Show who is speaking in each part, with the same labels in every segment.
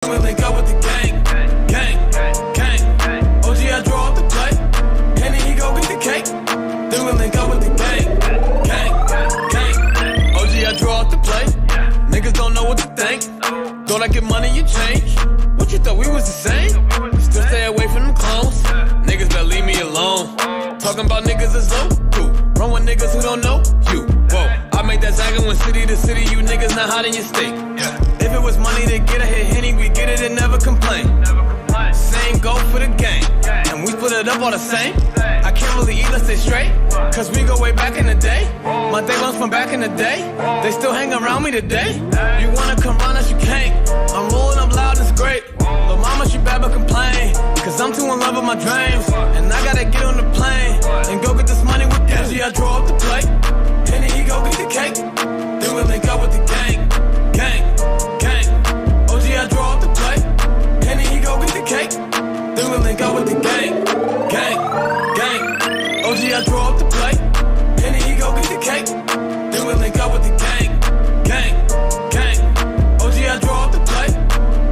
Speaker 1: We link up with the gang, gang. OG, I draw up the plate. Henny, he go get the cake. Then we link up with the gang, gang. OG, I draw up the plate. Niggas don't know what to think. Thought I get money, you change. What you thought we was the same? Still stay away from them clones. Niggas better leave me alone. Talking about niggas is low. Run with niggas who don't know you. Whoa, I make that zagging when city to city. You niggas not hot in your state. If it was money to get a hit Henny, we get it and never complain. Same go for the gang, and we split it up all the same. I can't really eat, let's stay straight, cause we go way back in the day. My day ones from back in the day, they still hang around me today. You wanna come round us, you can't. I'm rolling up loud, it's great. But mama, she bad but complain, cause I'm too in love with my dreams. And I gotta get on the plane, and go get this money with Dizzy. I draw up the plate, and then he go get the cake. Then we link up with the gang, gang. OG, I draw up the plate, and then he go get the cake. Then we link up with the gang, gang. OG, I draw up the plate, and then he go get the cake. Then we link up with the gang, gang. OG, I draw up the plate,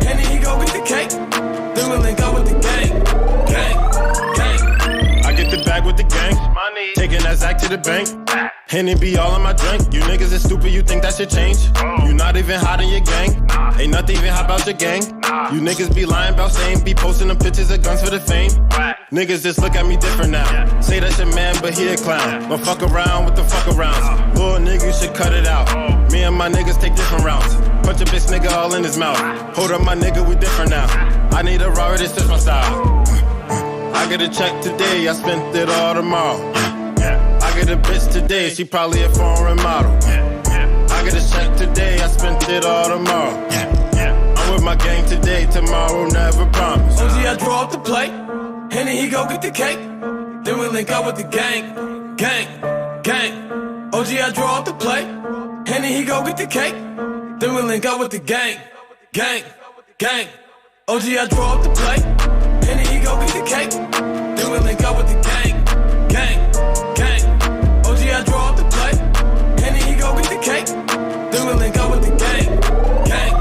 Speaker 1: and then he go get the cake. Then we link up with the gang, gang.
Speaker 2: I get the bag with the gang, taking that Zach to the bank. Henny be all in my drink. You niggas is stupid, you think that should change? You not even hot in your gang. Ain't nothing even hot about your gang. You niggas be lying about same. Be posting them pictures of guns for the fame. Niggas just look at me different now. Say that's your man, but he a clown. But fuck around with the fuck arounds. Little nigga, you should cut it out. Me and my niggas take different routes. Punch a bitch nigga all in his mouth. Hold up my nigga, we different now. I need a Robert, this is my style. I get a check today, I spent it all tomorrow. I get a bitch today, she probably a foreign model. I get a check today, I spent it all tomorrow. I'm with my gang today, tomorrow never promise.
Speaker 1: OG, I draw up the plate, and then he go get the cake. Then we link up with the gang, gang. OG, I draw up the plate, and then he go get the cake. Then we link up with the gang, gang. OG, I draw up the plate, and then he go get the cake. Then we link up with the gang, gang. OG, I draw up the plate, and then he go get the cake. Then we link up with the gang, gang.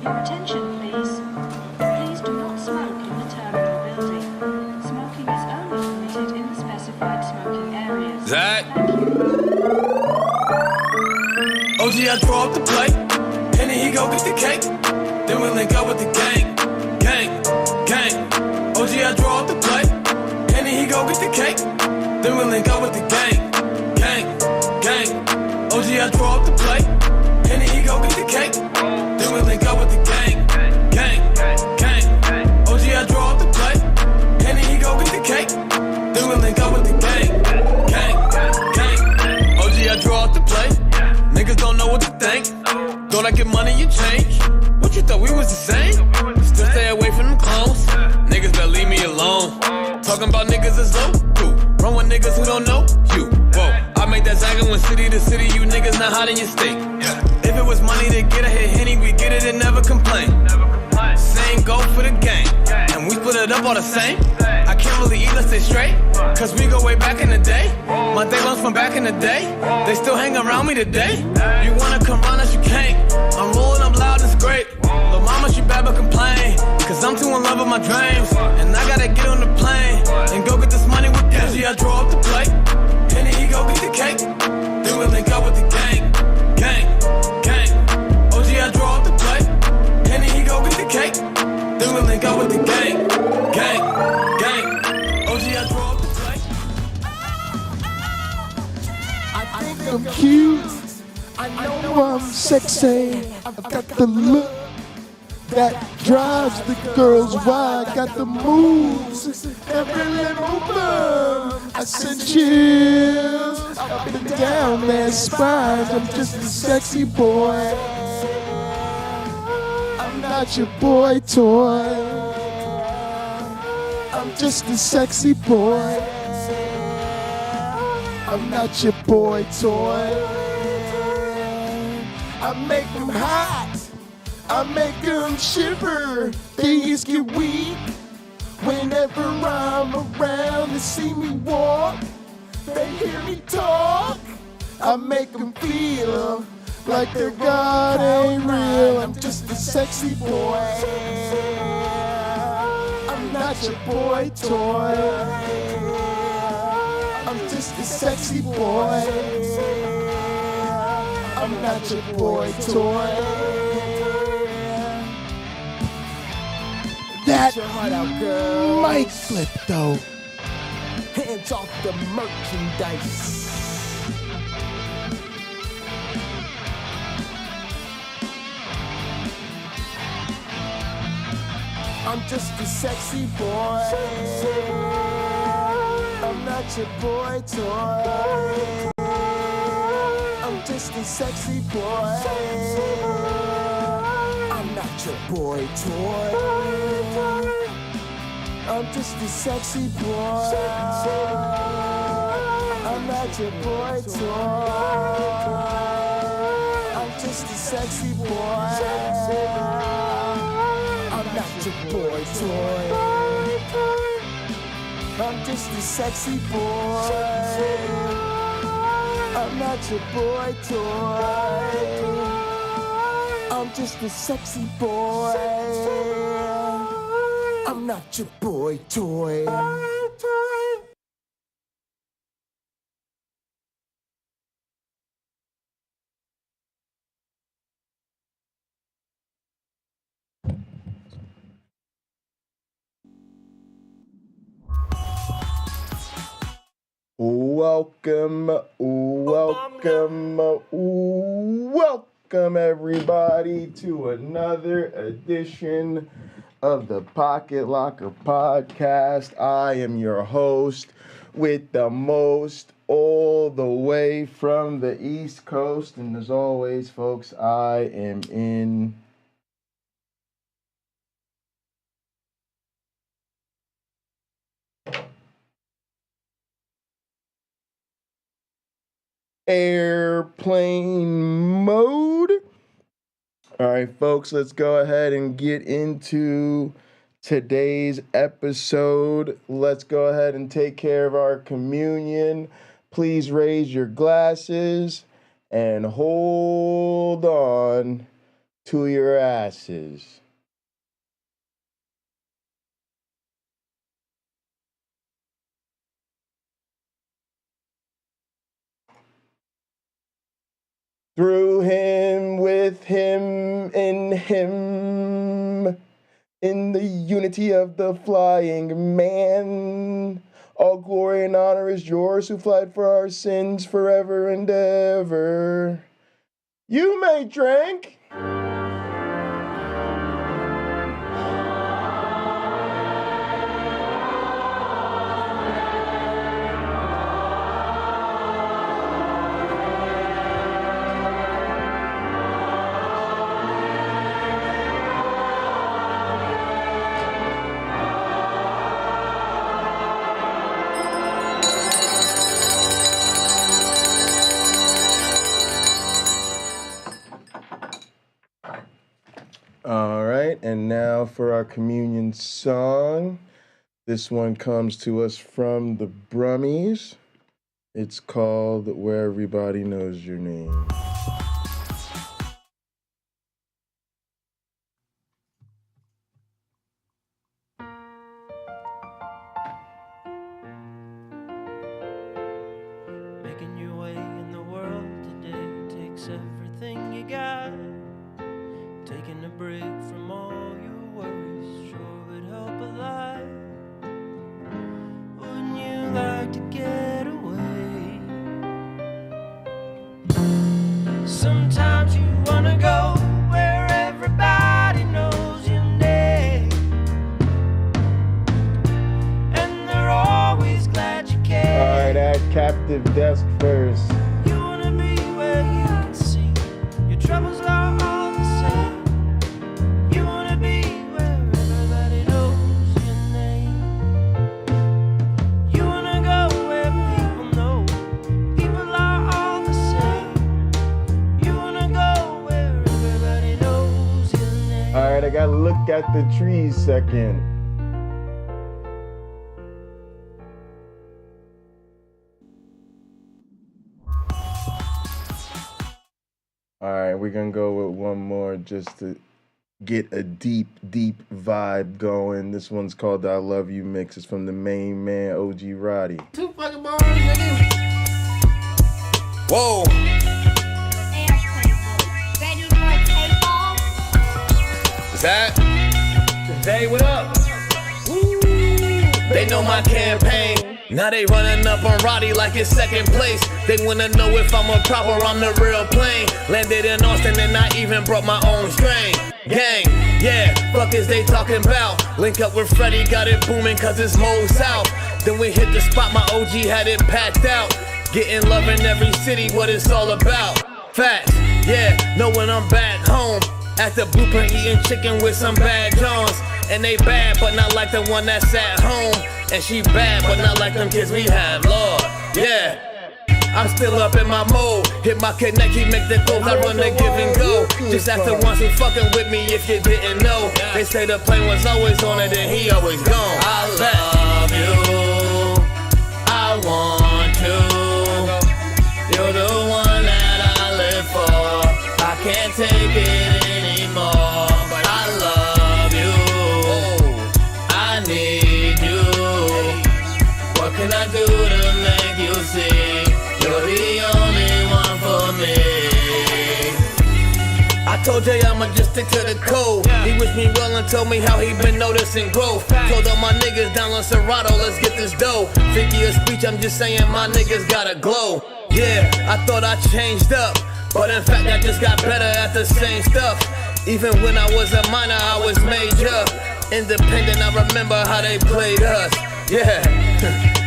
Speaker 3: Attention, please. Please do not smoke in the terminal building. Smoking is only permitted in the specified smoking areas.
Speaker 1: Zach. OG, I draw up the plate, and then he go get the cake. Then we link up with the gang, gang. OG, I draw up the plate, and then he go get the cake. Then we link up with the gang, gang. OG, I draw up the plate, and then he go get the cake. Then we link up with the gang, gang. OG, I draw up the plate, and then he go get the cake. Then we link up with the gang, gang. OG, I draw up the plate. Niggas don't know what to think. Thought I get money, you change. What you thought we was the same? Still stay away from them clones. Niggas better leave me alone. Talking about niggas is low. Run with niggas who don't know you. Whoa, I make that zagging when city to city. You niggas not hot in your state. If it was money to get a hit Henny, we get it and never complain. Same go for the gang, and we split it up all the same. I can't really eat, let's stay straight, cause we go way back in the day. My day ones from back in the day, they still hang around me today. You wanna come round us, you can't. I'm rolling up loud, it's great. But mama, she bad but complain, cause I'm too in love with my dreams. And I gotta get on the plane, and go get this money with Dizzy. I draw up the plate, and then he go get the cake. Then we link up with the gang, gang. OG, I draw up the plate, and then he go get the cake. Then we link up with the gang, gang. OG, I draw up the plate.
Speaker 4: I think I'm cute. I know I'm sexy. I've got the look that drives the girls wild. Got the moves, every little move. I send chills up and down their spines. I'm just a sexy boy. I'm not your boy toy. I'm just a sexy boy. I'm not your boy toy. I make them hot. I make them shiver. Things get weak. Whenever I'm around, they see me walk. They hear me talk. I make them feel like their God ain't real. I'm just a sexy boy. I'm not your boy toy. I'm just a sexy boy. I'm not your boy toy. That mic flip though. Hands off the merchandise. I'm just a sexy boy. I'm not your boy toy. I'm just a sexy boy. I'm not your boy toy. I'm just a sexy boy. I'm not your boy toy. I'm just a sexy boy. I'm not your boy toy. I'm just a sexy boy. I'm not your boy toy. I'm just a sexy boy. I'm not your boy toy. Welcome everybody to another edition of the Pocket Locker Podcast. I am your host with the most, all the way from the East Coast. And as always, folks, I am in airplane mode. All right, folks, let's go ahead and get into today's episode. Let's go ahead and take care of our communion. Please raise your glasses and hold on to your asses. Through him, with him, in the unity of the flying man. All glory and honor is yours who fled for our sins forever and ever. You may drink. All right, and now for our communion song. This one comes to us from the Brummies. It's called Where Everybody Knows Your Name.
Speaker 5: Making your way in the world today takes everything you got. Taking a break from all your worries sure would help a lot. Wouldn't you like to get away? Sometimes you wanna go where everybody knows your name, and they're always glad you came.
Speaker 4: All right, at Captive Desk first.
Speaker 5: You wanna be where you can see your troubles are all the same. You wanna be where everybody knows your name. You wanna go where people know
Speaker 4: I gotta look at the trees second. All right, we're gonna go with one more just to get a deep, deep vibe going. This one's called the I Love You Mix. It's from the main man, OG Roddy.
Speaker 6: 2 fucking bars, nigga.
Speaker 1: Whoa. Is that?
Speaker 6: Hey, what up?
Speaker 1: They know my campaign. Now they running up on Roddy like it's second place. They wanna know if I'm a prop or I'm the real plane. Landed in Austin and I even brought my own strain. Gang, yeah, fuck is they talking about? Link up with Freddie, got it booming cause it's Mo South. Then we hit the spot, my OG had it packed out. Getting love in every city, what it's all about. Facts, yeah, know when I'm back home. At the blueprint eating chicken with some bad Johns. And they bad, but not like the one that's at home. And she bad, but not like them kids we have, Lord, yeah. I'm still up in my mode. Hit my connect, he make the calls, I run the give and go. Just ask the ones who fucking with me if you didn't know. They say the plane was always on it and he always gone. I love you, I want to. You're the one that I live for. I can't take it anymore, but I love you, I need you. What can I do to make you see? You're the only one for me. I told Jay I'ma just stick to the code. He wished me well and told me how he been noticing growth. Told all my niggas down on Serato, let's get this dough. Figure of speech, I'm just saying my niggas gotta glow. Yeah, I thought I changed up, but in fact I just got better at the same stuff. Even when I was a minor, I was major. Independent, I remember how they played us. Yeah,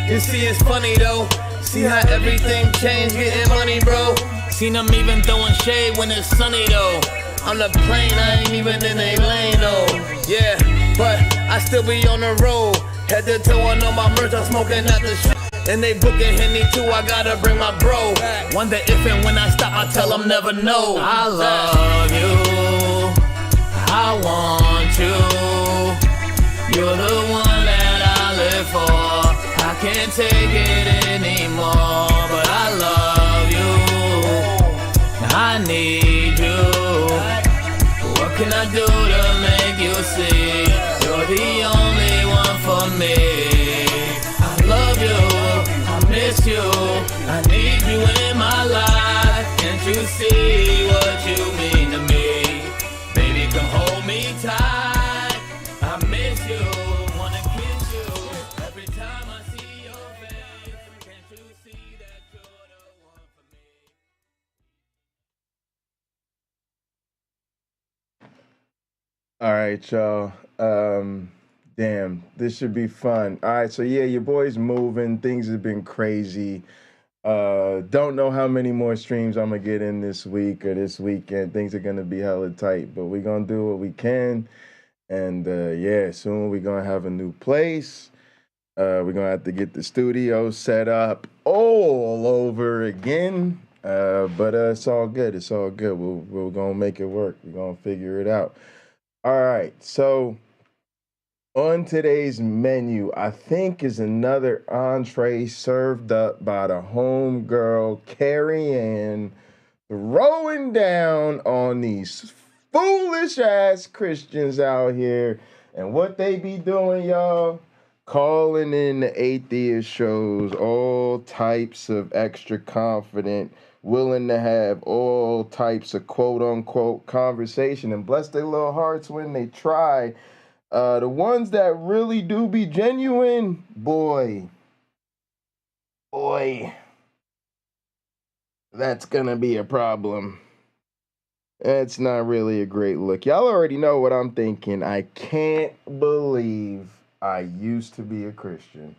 Speaker 1: you see it's funny though. See how everything changed, getting money, bro. Seen them even throwing shade when it's sunny though. On the plane, I ain't even in a lane though. Yeah, but I still be on the road. Head to toe on all my merch, I'm smoking at the shit. And they booking Henny too, I gotta bring my bro. Wonder if and when I stop, I tell them never know. I love you, I want you. You're the one that I live for. I can't take it anymore, but I love you, I need you. What can I do to make you see? You're the only one for me. I love you, I miss you, I need you in my life. Can't you see what you mean to me? Baby, come hold me tight. I miss you, wanna kiss you every time I see your face. Can't you see that you're the one for me?
Speaker 4: All right, y'all. Damn, this should be fun. All right, so yeah, your boy's moving. Things have been crazy. Don't know how many more streams I'm gonna get in this week or this weekend. Things are gonna be hella tight, but we're gonna do what we can. And yeah, soon we're gonna have a new place. We're gonna have to get the studio set up all over again. But it's all good. It's all good. We're gonna make it work. We're gonna figure it out. All right, so on today's menu, I think is another entree served up by the homegirl Carrie Ann, throwing down on these foolish ass Christians out here. And what they be doing, y'all? Calling in the atheist shows, all types of extra confident, willing to have all types of quote unquote conversation, and bless their little hearts when they try. The ones that really do be genuine, boy, that's gonna be a problem. It's not really a great look. Y'all already know what I'm thinking. I can't believe I used to be a Christian.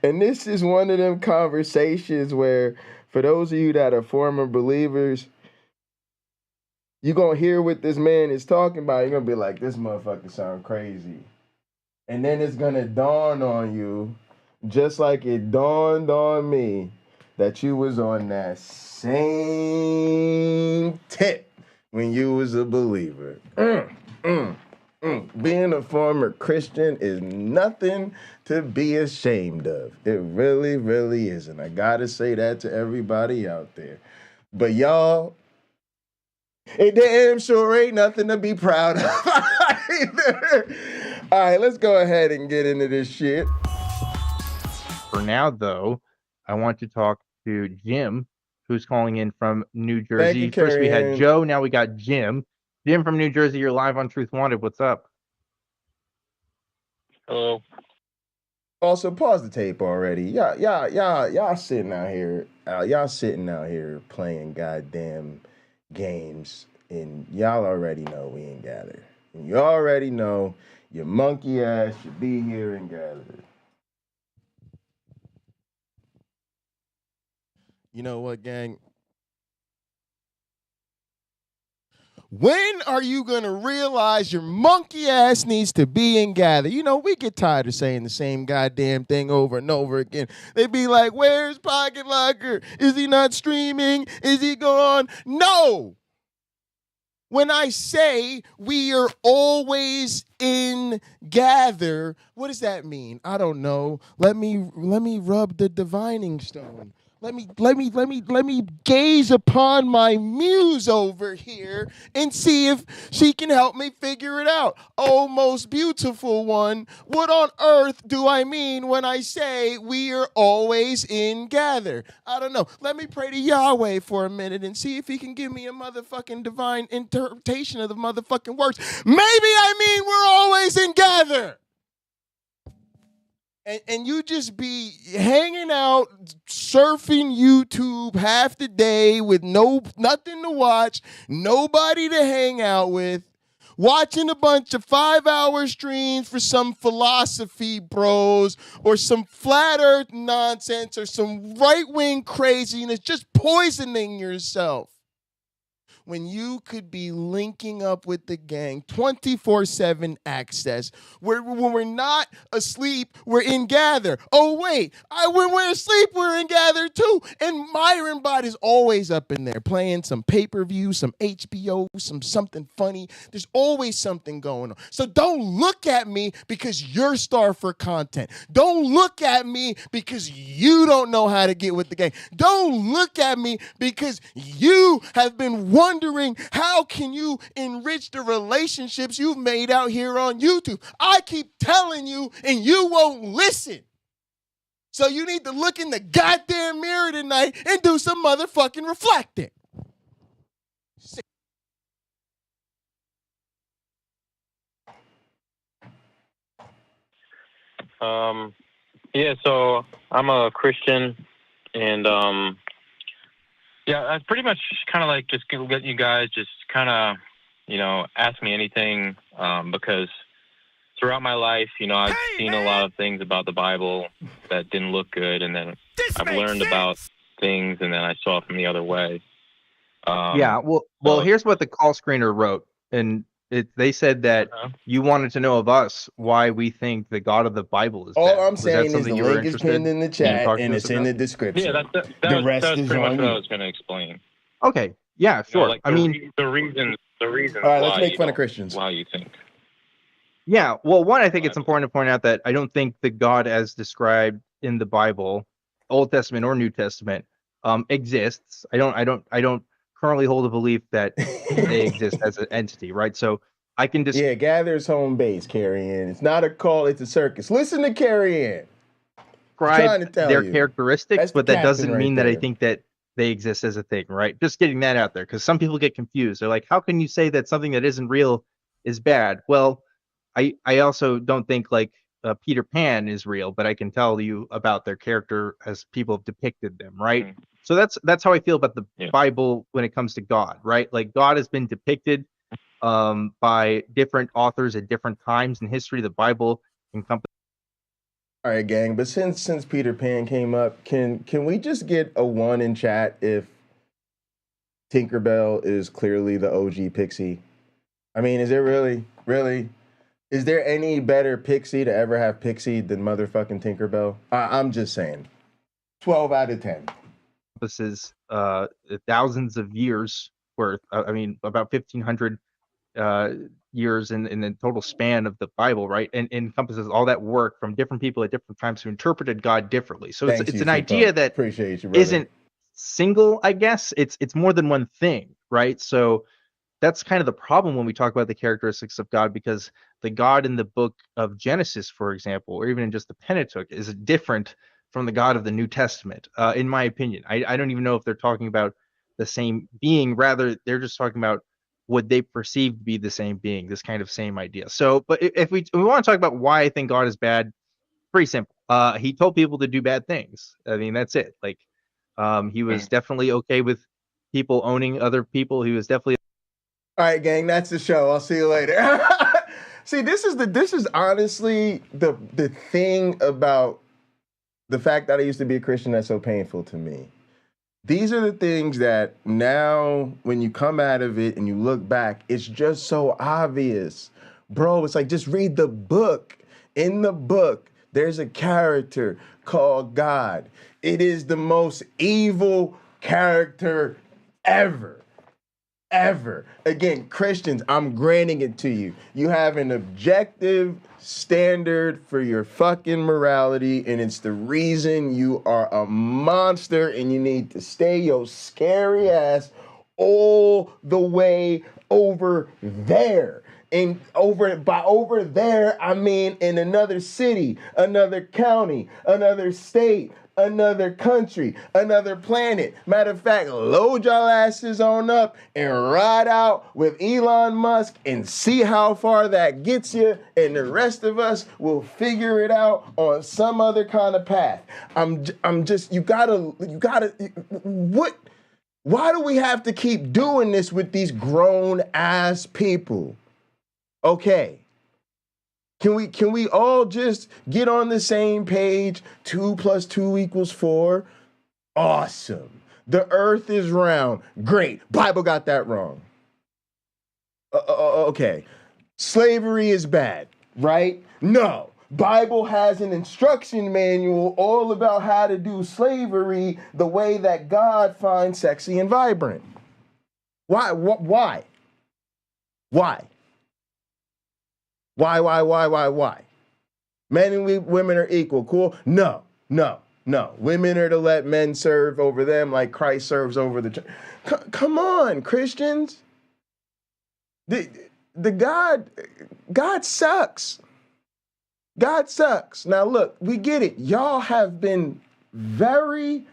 Speaker 4: And this is one of them conversations where, for those of you that are former believers, you're going to hear what this man is talking about. You're going to be like, this motherfucker sound crazy. And then it's going to dawn on you, just like it dawned on me, that you was on that same tip. when you was a believer. Being a former Christian is nothing to be ashamed of. It really, really isn't. I gotta say that to everybody out there. But y'all, it damn sure ain't nothing to be proud of either. All right, let's go ahead and get into this shit.
Speaker 7: For now, though, I want to talk to Jim, who's calling in from New Jersey.
Speaker 4: you,
Speaker 7: First, we had
Speaker 4: Carrie Ann.
Speaker 7: Joe. Now we got Jim. Jim from New Jersey, you're live on Truth Wanted. What's up?
Speaker 8: Hello.
Speaker 4: Also, pause the tape already. Y'all sitting out here. Y'all sitting out here playing goddamn games, and y'all already know we ain't gathered. And you already know your monkey ass should be here and gathered. You know what, gang? When are you going to realize your monkey ass needs to be in gather? You know, we get tired of saying the same goddamn thing over and over again. They be like, where's Pocket Locker? Is he not streaming? Is he gone? No! When I say we are always in gather, what does that mean? I don't know. Let me rub the divining stone. Let me gaze upon my muse over here and see if she can help me figure it out. Oh, most beautiful one, what on earth do I mean when I say we are always in gather? I don't know. Let me pray to Yahweh for a minute and see if he can give me a motherfucking divine interpretation of the motherfucking words. Maybe I mean we're always in gather. And you just be hanging out, surfing YouTube half the day with nothing to watch, nobody to hang out with, watching a bunch of 5-hour streams for some philosophy bros or some flat earth nonsense or some right-wing craziness, just poisoning yourself. When you could be linking up with the gang, 24/7 access. When we're not asleep, we're in gather. Oh, wait, when we're asleep, we're in gather too. And Myron Bot is always up in there playing some pay-per-view, some HBO, something funny. There's always something going on. So don't look at me because you're starved for content. Don't look at me because you don't know how to get with the gang. Don't look at me because you have been wondering how can you enrich the relationships you've made out here on YouTube. I keep telling you and you won't listen. So you need to look in the goddamn mirror tonight and do some motherfucking reflecting.
Speaker 8: Yeah, so I'm a Christian, and yeah, I pretty much kind of like just get you guys just kind of, ask me anything, because throughout my life, I've seen a lot of things about the Bible that didn't look good, and then I've learned about things, and then I saw it from the other way.
Speaker 7: Well, here's what the call screener wrote, and they said that you wanted to know of us why we think the God of the Bible is bad.
Speaker 4: All I'm saying is the link is pinned in the chat and it's in the description.
Speaker 8: Yeah, that's pretty much what I was going to explain.
Speaker 7: Okay, yeah, sure.
Speaker 8: The reason. All
Speaker 4: right, let's make fun of Christians.
Speaker 8: Why you think?
Speaker 7: Yeah, well, one, I think it's important to point out that I don't think the God as described in the Bible, Old Testament or New Testament, exists. I don't currently hold a belief that they exist as an entity, right? So I can just
Speaker 4: gather's home base, Carrie Ann. It's not a call, it's a circus. Listen to Carrie Ann.
Speaker 7: Describe their characteristics, but that doesn't mean that I think that they exist as a thing, right? Just getting that out there, because some people get confused. They're like, how can you say that something that isn't real is bad? Well, I also don't think like Peter Pan is real, but I can tell you about their character as people have depicted them, right? Mm. So that's how I feel about the Bible when it comes to God, right? Like God has been depicted by different authors at different times in history. The Bible encompasses.
Speaker 4: All right, gang. But since Peter Pan came up, can we just get a 1 in chat if Tinkerbell is clearly the OG Pixie? I mean, is it really? Is there any better Pixie to ever have Pixie than motherfucking Tinkerbell? I'm just saying. 12 out of 10.
Speaker 7: This is thousands of years worth. I mean, about 1,500 years in the total span of the Bible, right? And encompasses all that work from different people at different times who interpreted God differently. So it's an idea that isn't single, I guess. It's more than one thing, right? So that's kind of the problem when we talk about the characteristics of God, because the God in the book of Genesis, for example, or even in just the Pentateuch, is different from the God of the New Testament, in my opinion. I don't even know if they're talking about the same being. Rather, they're just talking about what they perceive to be the same being, this kind of same idea. So, but if we want to talk about why I think God is bad, pretty simple. He told people to do bad things. I mean, that's it. Like, he was definitely okay with people owning other people. He was definitely.
Speaker 4: All right, gang, that's the show. I'll see you later. See, this is honestly the thing about the fact that I used to be a Christian that's so painful to me. These are the things that now, when you come out of it and you look back, it's just so obvious. Bro, it's like, just read the book. In the book, there's a character called God. It is the most evil character ever. Ever. Again, Christians, I'm granting it to you. You have an objective standard for your fucking morality, and it's the reason you are a monster, and you need to stay your scary ass all the way over there. And over there, I mean in another city, another county, another state, another country, another planet. Matter of fact, load y'all asses on up and ride out with Elon Musk and see how far that gets you, and the rest of us will figure it out on some other kind of path. I'm just, you gotta, what? Why do we have to keep doing this with these grown ass people? Okay. Can we all just get on the same page? 2 + 2 = 4. Awesome. The earth is round. Great. Bible got that wrong. Okay. Slavery is bad, right? No. Bible has an instruction manual all about how to do slavery the way that God finds sexy and vibrant. Why? Why? Why? Men and women are equal. Cool? No. Women are to let men serve over them like Christ serves over the church. Come on, Christians. God sucks. God sucks. Now look, we get it. Y'all have been very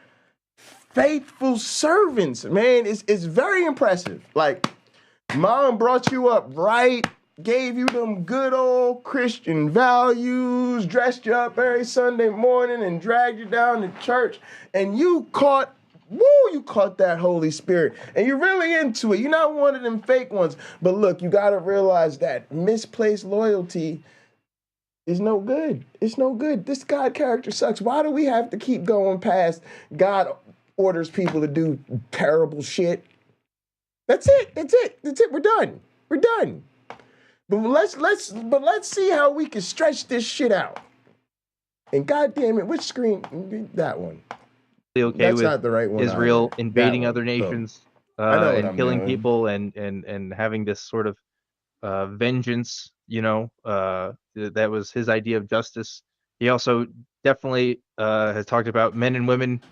Speaker 4: faithful servants, man. It's very impressive. Like, mom brought you up right, gave you them good old Christian values, dressed you up every Sunday morning and dragged you down to church, and you caught that Holy Spirit, and you're really into it. You're not one of them fake ones. But look, you got to realize that misplaced loyalty is no good. It's no good. This God character sucks. Why do we have to keep going past God orders people to do terrible shit? That's it. We're done. But let's see how we can stretch this shit out. And goddamn it, which screen? That one.
Speaker 7: Okay, that's not the right one. Israel invading other nations and killing people and having this sort of vengeance. You know, that was his idea of justice. He also definitely has talked about men and women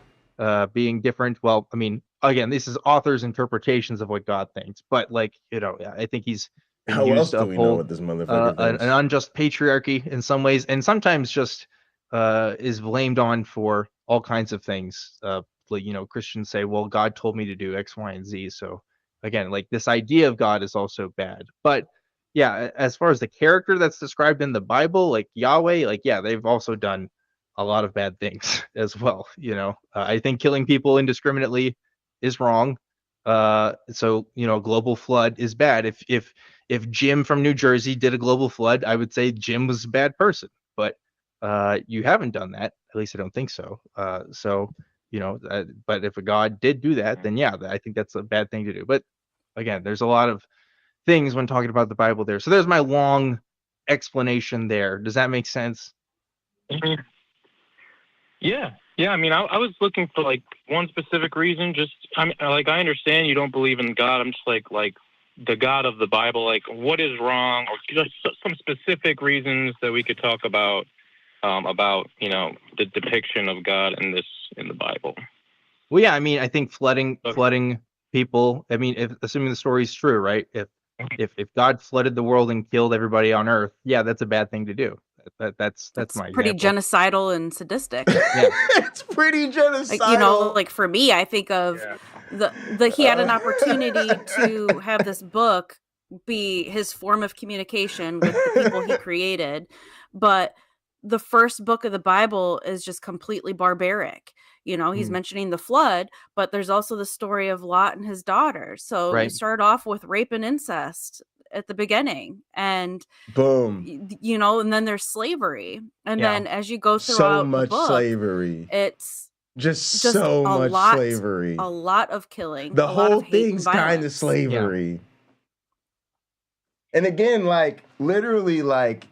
Speaker 7: being different. Well, I mean, again, this is authors' interpretations of what God thinks, but like, you know, I think he's
Speaker 4: how else do we know what this motherfucker thinks?
Speaker 7: An unjust patriarchy in some ways, and sometimes just is blamed on for all kinds of things. Like, you know, Christians say, well, God told me to do X, Y, and Z. So again, like, this idea of God is also bad. But yeah, as far as the character that's described in the Bible, like Yahweh, like, yeah, they've also done a lot of bad things as well. You know, I think killing people indiscriminately is wrong. So, you know, global flood is bad. If Jim from New Jersey did a global flood, I would say Jim was a bad person. But you haven't done that. At least I don't think so. So, you know, but if a God did do that, then yeah, I think that's a bad thing to do. But again, there's a lot of things when talking about the Bible there. So there's my long explanation there. Does that make sense?
Speaker 8: Mm-hmm. Yeah, Yeah, I mean, I was looking for like one specific reason. Just, I mean, like, I understand you don't believe in God. I'm just like the God of the Bible. Like, what is wrong, or just some specific reasons that we could talk about the depiction of God in the Bible.
Speaker 7: Well, yeah, I mean, I think flooding people. I mean, assuming the story is true, right? If God flooded the world and killed everybody on Earth, yeah, that's a bad thing to do. That's my
Speaker 9: pretty
Speaker 7: example.
Speaker 9: genocidal and sadistic.
Speaker 7: Yeah,
Speaker 4: It's pretty genocidal.
Speaker 9: Like, like for me, I think of he had an opportunity to have this book be his form of communication with the people he created, but the first book of the Bible is just completely barbaric. He's mentioning the flood, but there's also the story of Lot and his daughter. So you start off with rape and incest at the beginning, and
Speaker 4: boom,
Speaker 9: and then there's slavery, and then as you go throughout
Speaker 4: so much
Speaker 9: the book,
Speaker 4: slavery,
Speaker 9: it's
Speaker 4: just so much slavery,
Speaker 9: a lot of killing.
Speaker 4: The whole thing's kind of slavery. Yeah. And again, like, literally, like,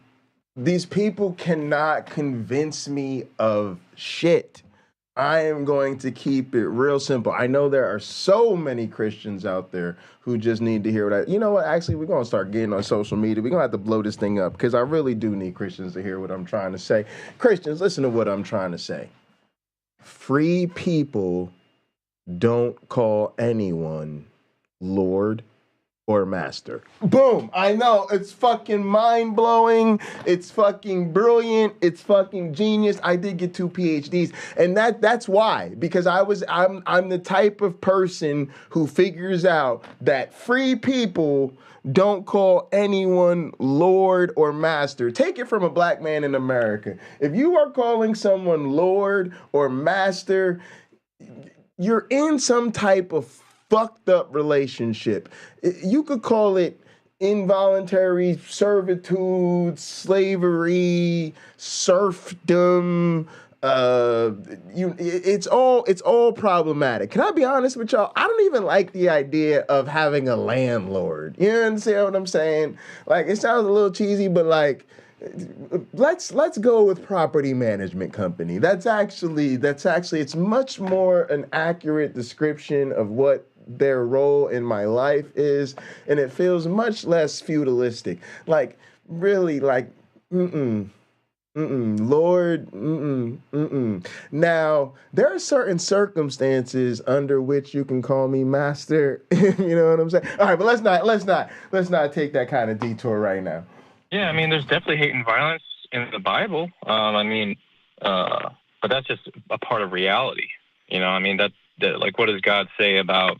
Speaker 4: these people cannot convince me of shit. I am going to keep it real simple. I know there are so many Christians out there who just need to hear what you know what? Actually, we're going to start getting on social media. We're going to have to blow this thing up because I really do need Christians to hear what I'm trying to say. Christians, listen to what I'm trying to say. Free people don't call anyone Lord or master. Boom. I know, it's fucking mind-blowing. It's fucking brilliant. It's fucking genius. I did get 2 PhDs. And that's why. Because I'm the type of person who figures out that free people don't call anyone Lord or master. Take it from a black man in America. If you are calling someone Lord or master, you're in some type of fucked up relationship. You could call it involuntary servitude, slavery, serfdom. It's all problematic. Can I be honest with y'all? I don't even like the idea of having a landlord. You understand what I'm saying? Like, it sounds a little cheesy, but like, let's go with property management company. That's actually it's much more an accurate description of what their role in my life is, and it feels much less feudalistic. Like, really, like, Lord, Now, there are certain circumstances under which you can call me master. You know what I'm saying? All right, but let's not take that kind of detour right now.
Speaker 8: Yeah, I mean, there's definitely hate and violence in the Bible. But that's just a part of reality. I mean, that like, what does God say about?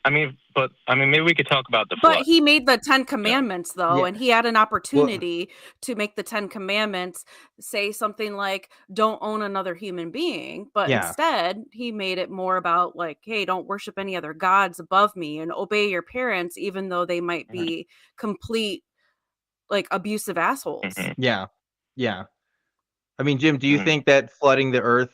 Speaker 8: Maybe we could talk about the flood.
Speaker 9: But he made the 10 Commandments, though, and he had an opportunity to make the 10 Commandments say something like, don't own another human being. But instead, he made it more about, like, hey, don't worship any other gods above me, and obey your parents, even though they might be complete, like, abusive assholes.
Speaker 7: Yeah. I mean, Jim, do you think that flooding the earth,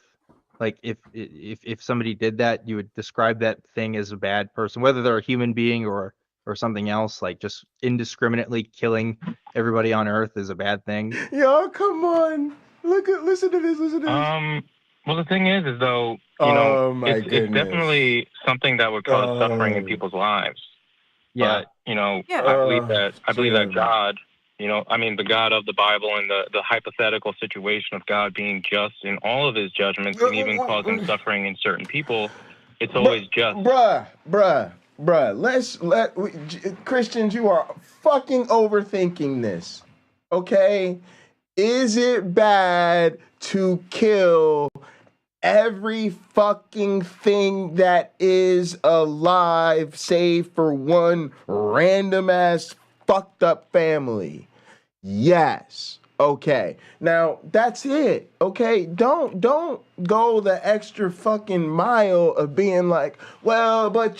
Speaker 7: like, if somebody did that, you would describe that thing as a bad person, whether they're a human being or something else, like just indiscriminately killing everybody on Earth is a bad thing?
Speaker 4: Yo, come on. Listen to this.
Speaker 8: Well, the thing is though, it's definitely something that would cause suffering in people's lives.
Speaker 7: Yeah.
Speaker 8: But, I believe that God, the God of the Bible and the hypothetical situation of God being just in all of his judgments and even causing suffering in certain people, it's always just.
Speaker 4: Bruh. Christians, you are fucking overthinking this. Okay? Is it bad to kill every fucking thing that is alive, save for one random ass fucked up family? Yes. Okay. Now, that's it. Okay? Don't go the extra fucking mile of being like, well, but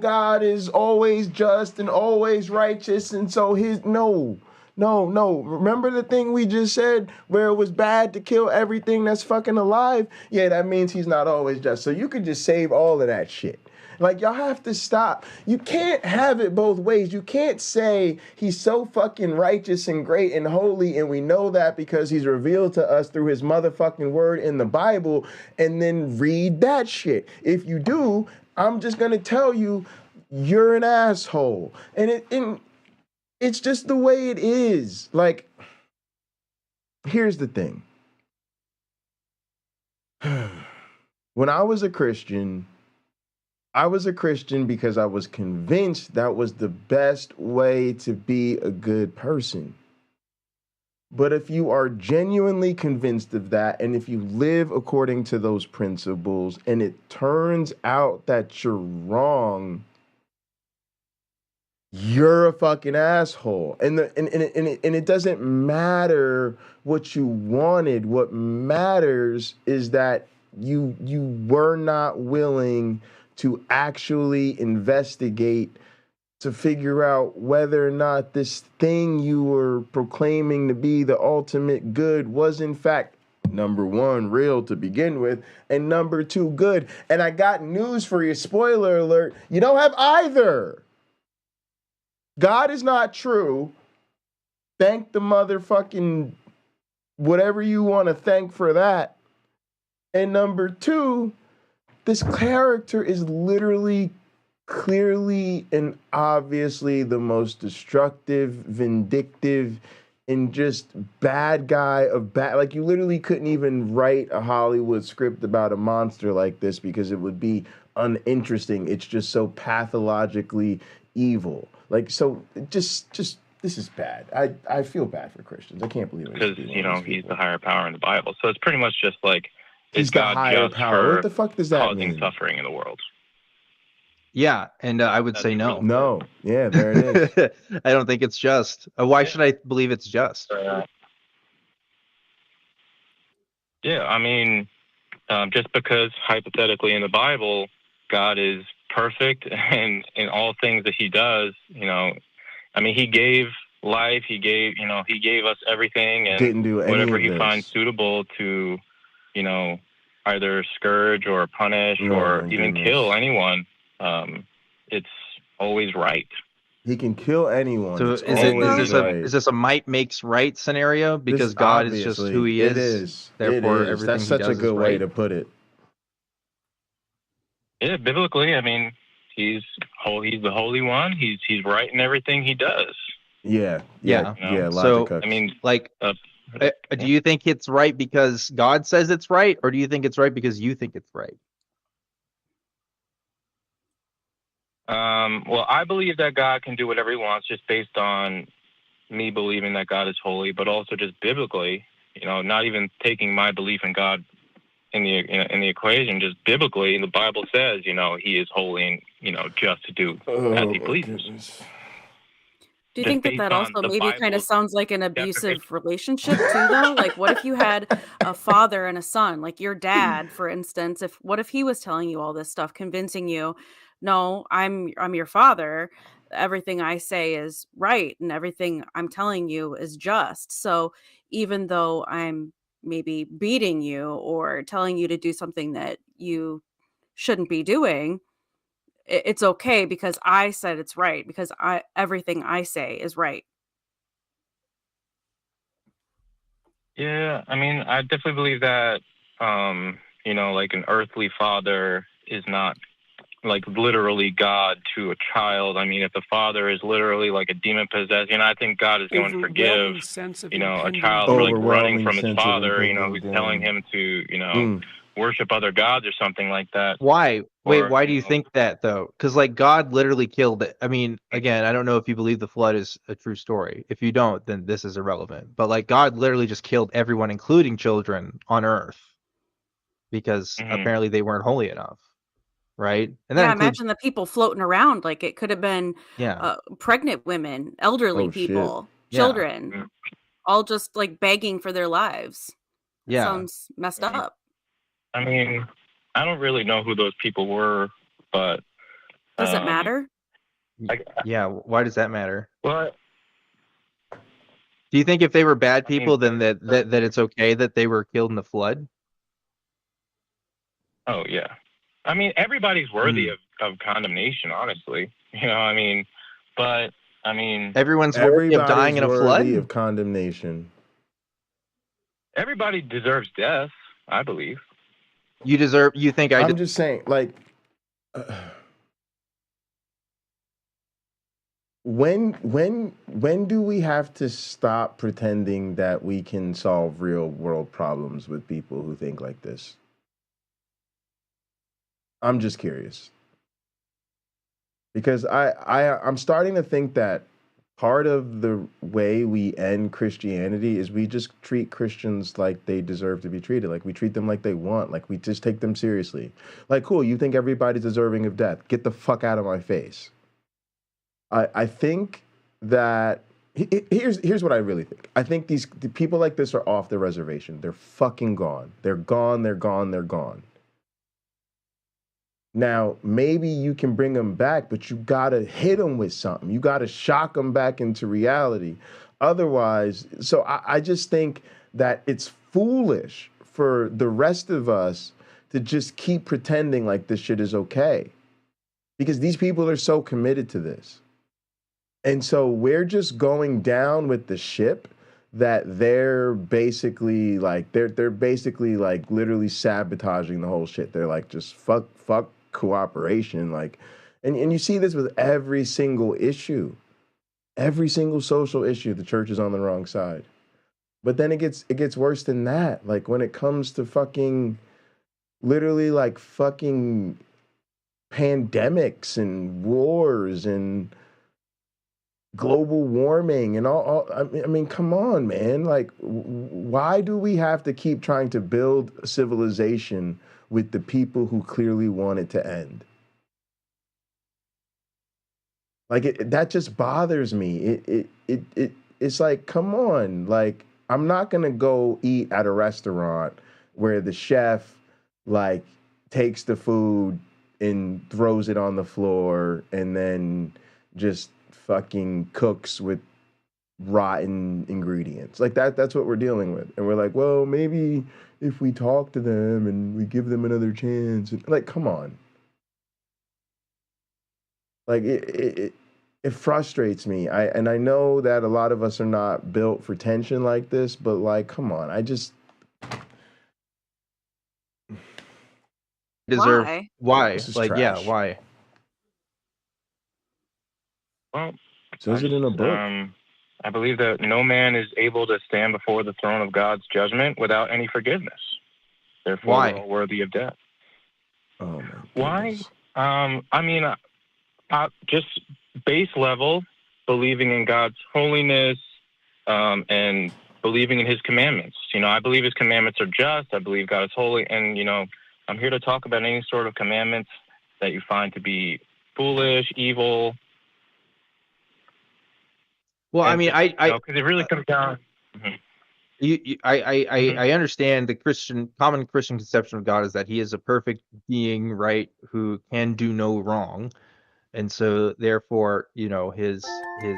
Speaker 4: God is always just and always righteous, and so no. No. Remember the thing we just said where it was bad to kill everything that's fucking alive? Yeah, that means he's not always just. So you could just save all of that shit. Like, y'all have to stop. You can't have it both ways. You can't say he's so fucking righteous and great and holy, and we know that because he's revealed to us through his motherfucking word in the Bible, and then read that shit. If you do, I'm just gonna tell you, you're an asshole. And it's just the way it is. Like, here's the thing. When I was a Christian because I was convinced that was the best way to be a good person. But if you are genuinely convinced of that, and if you live according to those principles, and it turns out that you're wrong, you're a fucking asshole. And it doesn't matter what you wanted. What matters is that you were not willing to actually investigate to figure out whether or not this thing you were proclaiming to be the ultimate good was in fact, number one, real to begin with, and number two, good. And I got news for you, spoiler alert, you don't have either. God is not true. Thank the motherfucking whatever you want to thank for that. And number two, this character is literally, clearly, and obviously the most destructive, vindictive, and just bad guy of bad. Like, you literally couldn't even write a Hollywood script about a monster like this because it would be uninteresting. It's just so pathologically evil. Like, so just this is bad. I feel bad for Christians. I can't believe it.
Speaker 8: Because, he's the higher power in the Bible. So it's pretty much just like,
Speaker 4: he's the higher power. What the fuck does that mean?
Speaker 8: Causing suffering in the world.
Speaker 7: Yeah, and I would say no.
Speaker 4: No. Yeah, there it is.
Speaker 7: I don't think it's just. Why should I believe it's just?
Speaker 8: Yeah, I mean, just because hypothetically in the Bible, God is perfect and in all things that he does, I mean, he gave life, he gave us everything, and
Speaker 4: didn't do any
Speaker 8: whatever
Speaker 4: of
Speaker 8: he
Speaker 4: this.
Speaker 8: finds suitable to, either scourge or punish or even kill anyone, it's always right.
Speaker 4: He can kill anyone.
Speaker 7: So is this a might makes right scenario? Because
Speaker 4: This
Speaker 7: God is just who he is.
Speaker 4: It is.
Speaker 7: Therefore,
Speaker 4: it is.
Speaker 7: everything
Speaker 4: That's
Speaker 7: he
Speaker 4: such
Speaker 7: does
Speaker 4: a
Speaker 7: is
Speaker 4: good way
Speaker 7: right.
Speaker 4: to put it.
Speaker 8: Yeah, biblically, I mean, he's holy. He's the Holy One. He's right in everything he does.
Speaker 4: Yeah.
Speaker 7: So,
Speaker 4: cooks.
Speaker 8: I mean,
Speaker 7: do you think it's right because God says it's right, or do you think it's right because you think it's right?
Speaker 8: Well, I believe that God can do whatever he wants, just based on me believing that God is holy, but also just biblically, not even taking my belief in God in the equation, just biblically, the Bible says, he is holy and, just to do as he pleases.
Speaker 4: Goodness.
Speaker 9: Do you think that also maybe kind of sounds like an abusive relationship too, though? Like, what if you had a father and a son, like your dad, for instance? What if he was telling you all this stuff, convincing you, no, I'm your father. Everything I say is right, and everything I'm telling you is just. So even though I'm maybe beating you or telling you to do something that you shouldn't be doing, it's okay because I said it's right, because everything I say is right.
Speaker 8: Yeah, I mean, I definitely believe that, like an earthly father is not like literally God to a child. I mean, if the father is literally like a demon possessed, I think God is going to forgive, a child really running from his father, who's telling him to, worship other gods or something like that.
Speaker 7: Why? Wait, why do you think that though? Because like God literally killed it. I mean, again, I don't know if you believe the flood is a true story. If you don't, then this is irrelevant. But like God literally just killed everyone, including children on earth, because apparently they weren't holy enough. Right? And that includes...
Speaker 9: imagine the people floating around. Like, it could have been pregnant women, elderly people, children, all just like begging for their lives. That sounds messed up.
Speaker 8: I mean, I don't really know who those people were, but
Speaker 9: does it matter?
Speaker 7: Why does that matter?
Speaker 8: Well,
Speaker 7: Do you think if they were bad people, then that it's okay that they were killed in the flood?
Speaker 8: Oh yeah, I mean everybody's worthy of condemnation, honestly. You know, I mean, but I mean
Speaker 7: everyone's worthy of dying in a flood.
Speaker 4: Of condemnation.
Speaker 8: Everybody deserves death, I believe.
Speaker 7: You deserve. You think
Speaker 4: I'm just saying, like, when do we have to stop pretending that we can solve real world problems with people who think like this? I'm just curious. Because I'm starting to think that part of the way we end Christianity is we just treat Christians like they deserve to be treated. Like we treat them like they want. Like we just take them seriously. Like, cool, you think everybody's deserving of death. Get the fuck out of my face. I think that here's what I really think. I think the people like this are off the reservation. They're fucking gone. They're gone. They're gone. They're gone. Now, maybe you can bring them back, but you gotta hit them with something. You gotta shock them back into reality. Otherwise, so I just think that it's foolish for the rest of us to just keep pretending like this shit is okay. Because these people are so committed to this. And so we're just going down with the ship that they're basically like, they're basically like literally sabotaging the whole shit. They're like, just fuck cooperation. Like, and you see this with every single issue, every single social issue, the church is on the wrong side. But then it gets worse than that. Like when it comes to fucking, literally like fucking pandemics and wars and global warming and all I mean, come on, man. Like, why do we have to keep trying to build a civilization with the people who clearly want it to end? Like, that just bothers me. It's like, come on. Like, I'm not gonna go eat at a restaurant where the chef like takes the food and throws it on the floor and then just fucking cooks with rotten ingredients. Like that's what we're dealing with. And we're like, well, maybe if we talk to them and we give them another chance. Like, come on. Like it frustrates me. I know that a lot of us are not built for tension like this, but like, come on. I just
Speaker 7: deserve why? Like,
Speaker 4: trash.
Speaker 7: yeah, why?
Speaker 8: Well,
Speaker 4: says it in a book.
Speaker 8: I believe that no man is able to stand before the throne of God's judgment without any forgiveness. Therefore,
Speaker 7: why?
Speaker 8: We're all worthy of death.
Speaker 4: Oh my
Speaker 8: why? I mean, just base level, believing in God's holiness and believing in His commandments. You know, I believe His commandments are just. I believe God is holy, and you know, I'm here to talk about any sort of commandments that you find to be foolish, evil.
Speaker 7: Well, I mean,
Speaker 8: because it really comes down. Mm-hmm.
Speaker 7: I understand the common Christian conception of God is that He is a perfect being, right, who can do no wrong, and so therefore, you know, his you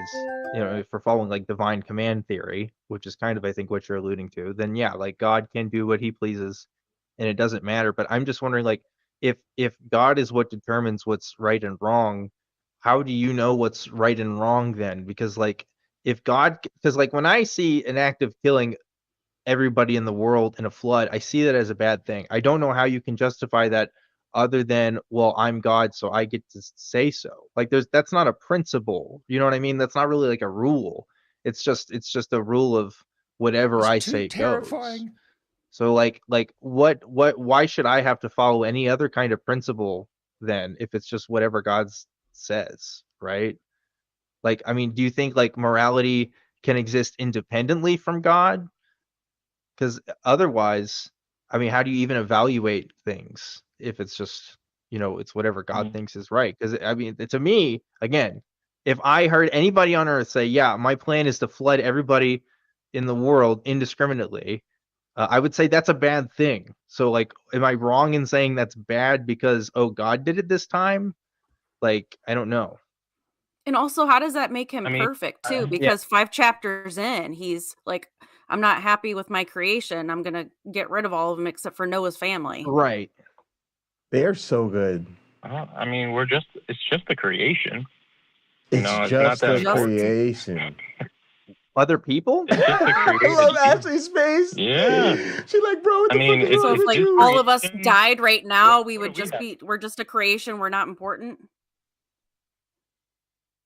Speaker 7: know, if we're following like divine command theory, which is kind of I think what you're alluding to, then yeah, like God can do what He pleases, and it doesn't matter. But I'm just wondering, like, if God is what determines what's right and wrong, how do you know what's right and wrong then? Because like, if God, because like when I see an act of killing everybody in the world in a flood, I see that as a bad thing. I don't know how you can justify that other than, well, I'm God, so I get to say so. Like that's not a principle. You know what I mean? That's not really like a rule. It's just a rule of whatever I say
Speaker 4: terrifying.
Speaker 7: goes. So like what why should I have to follow any other kind of principle then if it's just whatever God says, right? Like, I mean, do you think like morality can exist independently from God? Because otherwise, I mean, how do you even evaluate things if it's just, you know, it's whatever God thinks is right? Because I mean, to me, again, if I heard anybody on earth say, yeah, my plan is to flood everybody in the world indiscriminately, I would say that's a bad thing. So like, am I wrong in saying that's bad because, oh, God did it this time? Like, I don't know.
Speaker 9: And also, how does that make him perfect too? Because 5 chapters in, he's like, I'm not happy with my creation. I'm gonna get rid of all of them except for Noah's family.
Speaker 7: Right.
Speaker 4: They're so good.
Speaker 8: I mean, it's just the creation.
Speaker 4: It's just the creation.
Speaker 7: Other people?
Speaker 8: It's just the creation.
Speaker 4: I love Ashley's face.
Speaker 8: Yeah.
Speaker 4: She's like, bro, what the fuck is
Speaker 9: so
Speaker 4: wrong
Speaker 9: if
Speaker 4: with you?
Speaker 9: all of us died right now, we're just a creation. We're not important.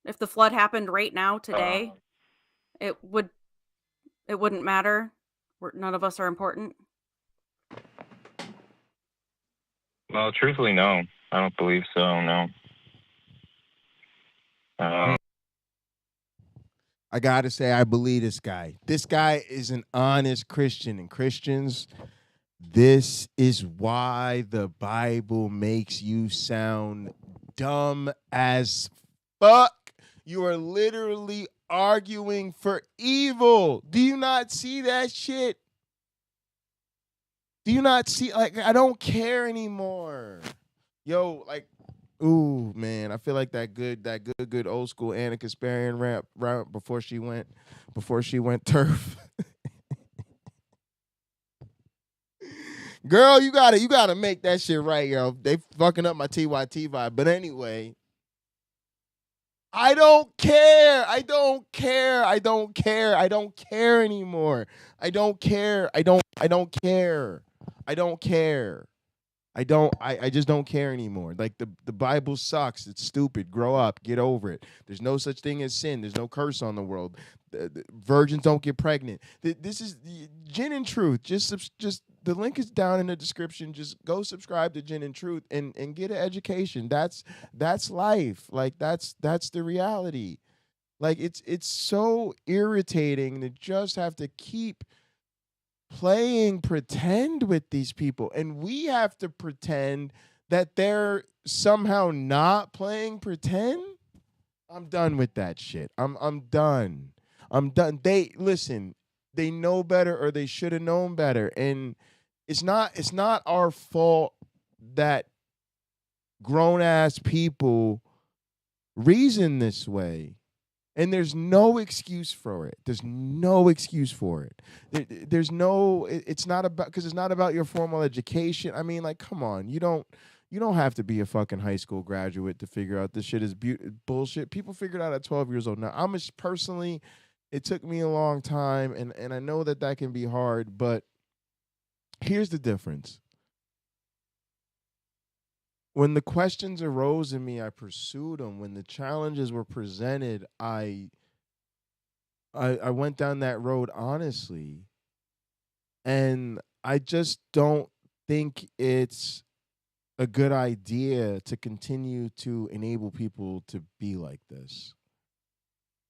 Speaker 9: If the flood happened right now today, it wouldn't matter. None of us are important.
Speaker 8: Well, truthfully, no. I don't believe so, no.
Speaker 4: I gotta say, I believe this guy. This guy is an honest Christian. And Christians, this is why the Bible makes you sound dumb as fuck. You are literally arguing for evil. Do you not see that shit? Do you not see? Like, I don't care anymore. Yo, like, ooh, man, I feel like that good old school Anna Kasparian rap before she went turf. Girl, you gotta make that shit right, yo. They fucking up my TYT vibe. But anyway, I don't care. I don't care. I don't care. I don't care anymore. I don't care. I don't care. I don't care. I just don't care anymore. Like the Bible sucks. It's stupid. Grow up. Get over it. There's no such thing as sin. There's no curse on the world. The virgins don't get pregnant. This is Gin and Truth. Just the link is down in the description. Just go subscribe to Gin and Truth and get an education. That's life. Like that's the reality. Like it's so irritating to just have to keep playing pretend with these people, and we have to pretend that they're somehow not playing pretend. I'm done with that shit. I'm done. They know better, or they should have known better. And it's not our fault that grown ass people reason this way. And there's no excuse for it. There's no excuse for it. It's not about, because it's not about your formal education. I mean, like, come on. You don't have to be a fucking high school graduate to figure out this shit is bullshit. People figured out at 12 years old. Now, personally, it took me a long time, and I know that can be hard, but here's the difference. When the questions arose in me, I pursued them. When the challenges were presented, I went down that road honestly. And I just don't think it's a good idea to continue to enable people to be like this.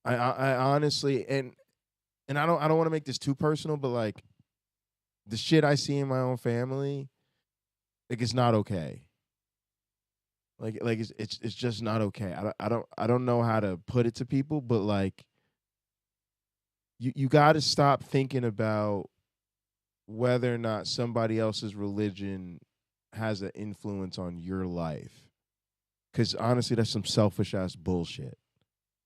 Speaker 4: I honestly, and I don't want to make this too personal, but like the shit I see in my own family, like, it's not okay. Like it's just not okay. I don't know how to put it to people, but like you got to stop thinking about whether or not somebody else's religion has an influence on your life. Because honestly, that's some selfish ass bullshit.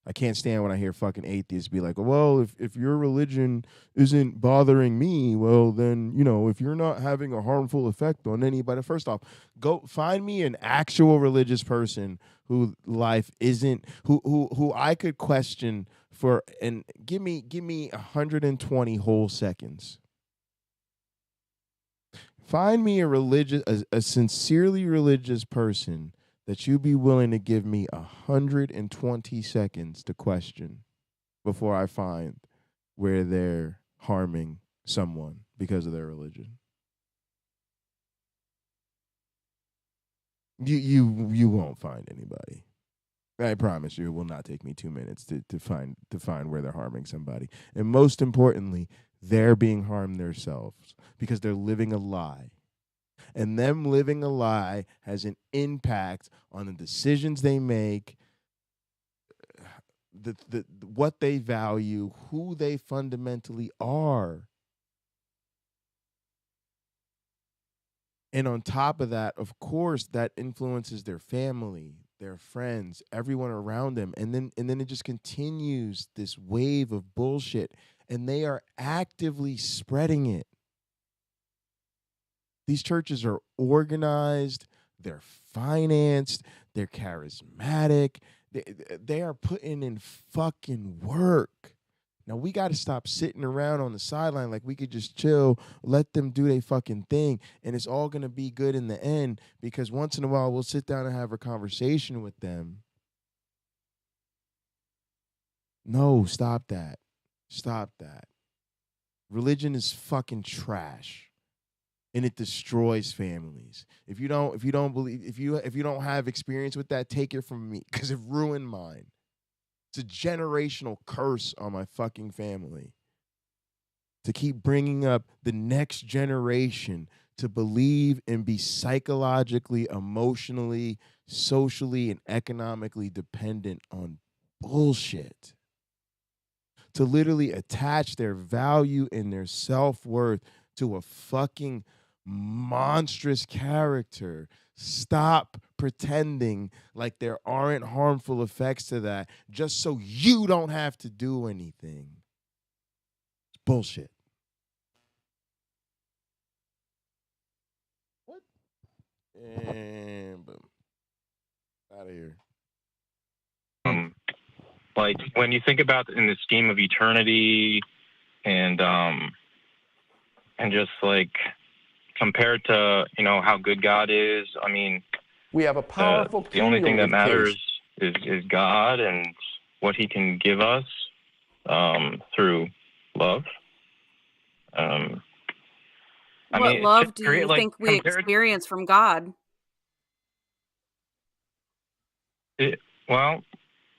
Speaker 4: I can't stand when I hear fucking atheists be like, well, if your religion isn't bothering me, well, then, if you're not having a harmful effect on anybody, first off, go find me an actual religious person who life isn't, who I could question for, and give me 120 whole seconds. Find me a sincerely religious person that you'd be willing to give me 120 seconds to question before I find where they're harming someone because of their religion. You won't find anybody. I promise you, it will not take me 2 minutes to find where they're harming somebody. And most importantly, they're being harmed themselves because they're living a lie. And them living a lie has an impact on the decisions they make, what they value, who they fundamentally are. And on top of that, of course, that influences their family, their friends, everyone around them, and then it just continues this wave of bullshit, and they are actively spreading it. These churches are organized, they're financed, they're charismatic, they are putting in fucking work. Now we got to stop sitting around on the sideline like we could just chill, let them do their fucking thing, and it's all going to be good in the end, because once in a while we'll sit down and have a conversation with them. No, stop that. Stop that. Religion is fucking trash. And it destroys families. If you don't have experience with that, take it from me, because it ruined mine. It's a generational curse on my fucking family to keep bringing up the next generation to believe and be psychologically, emotionally, socially, and economically dependent on bullshit. To literally attach their value and their self-worth to a fucking monstrous character. Stop pretending like there aren't harmful effects to that just so you don't have to do anything. It's bullshit. What? And boom. Out of here.
Speaker 8: Like when you think about in the scheme of eternity and just like compared to, how good God is, I mean,
Speaker 6: We have a powerful
Speaker 8: the only thing that
Speaker 6: cumulative
Speaker 8: matters is God and what he can give us through love.
Speaker 9: What love do you think we experience from God?
Speaker 8: Well,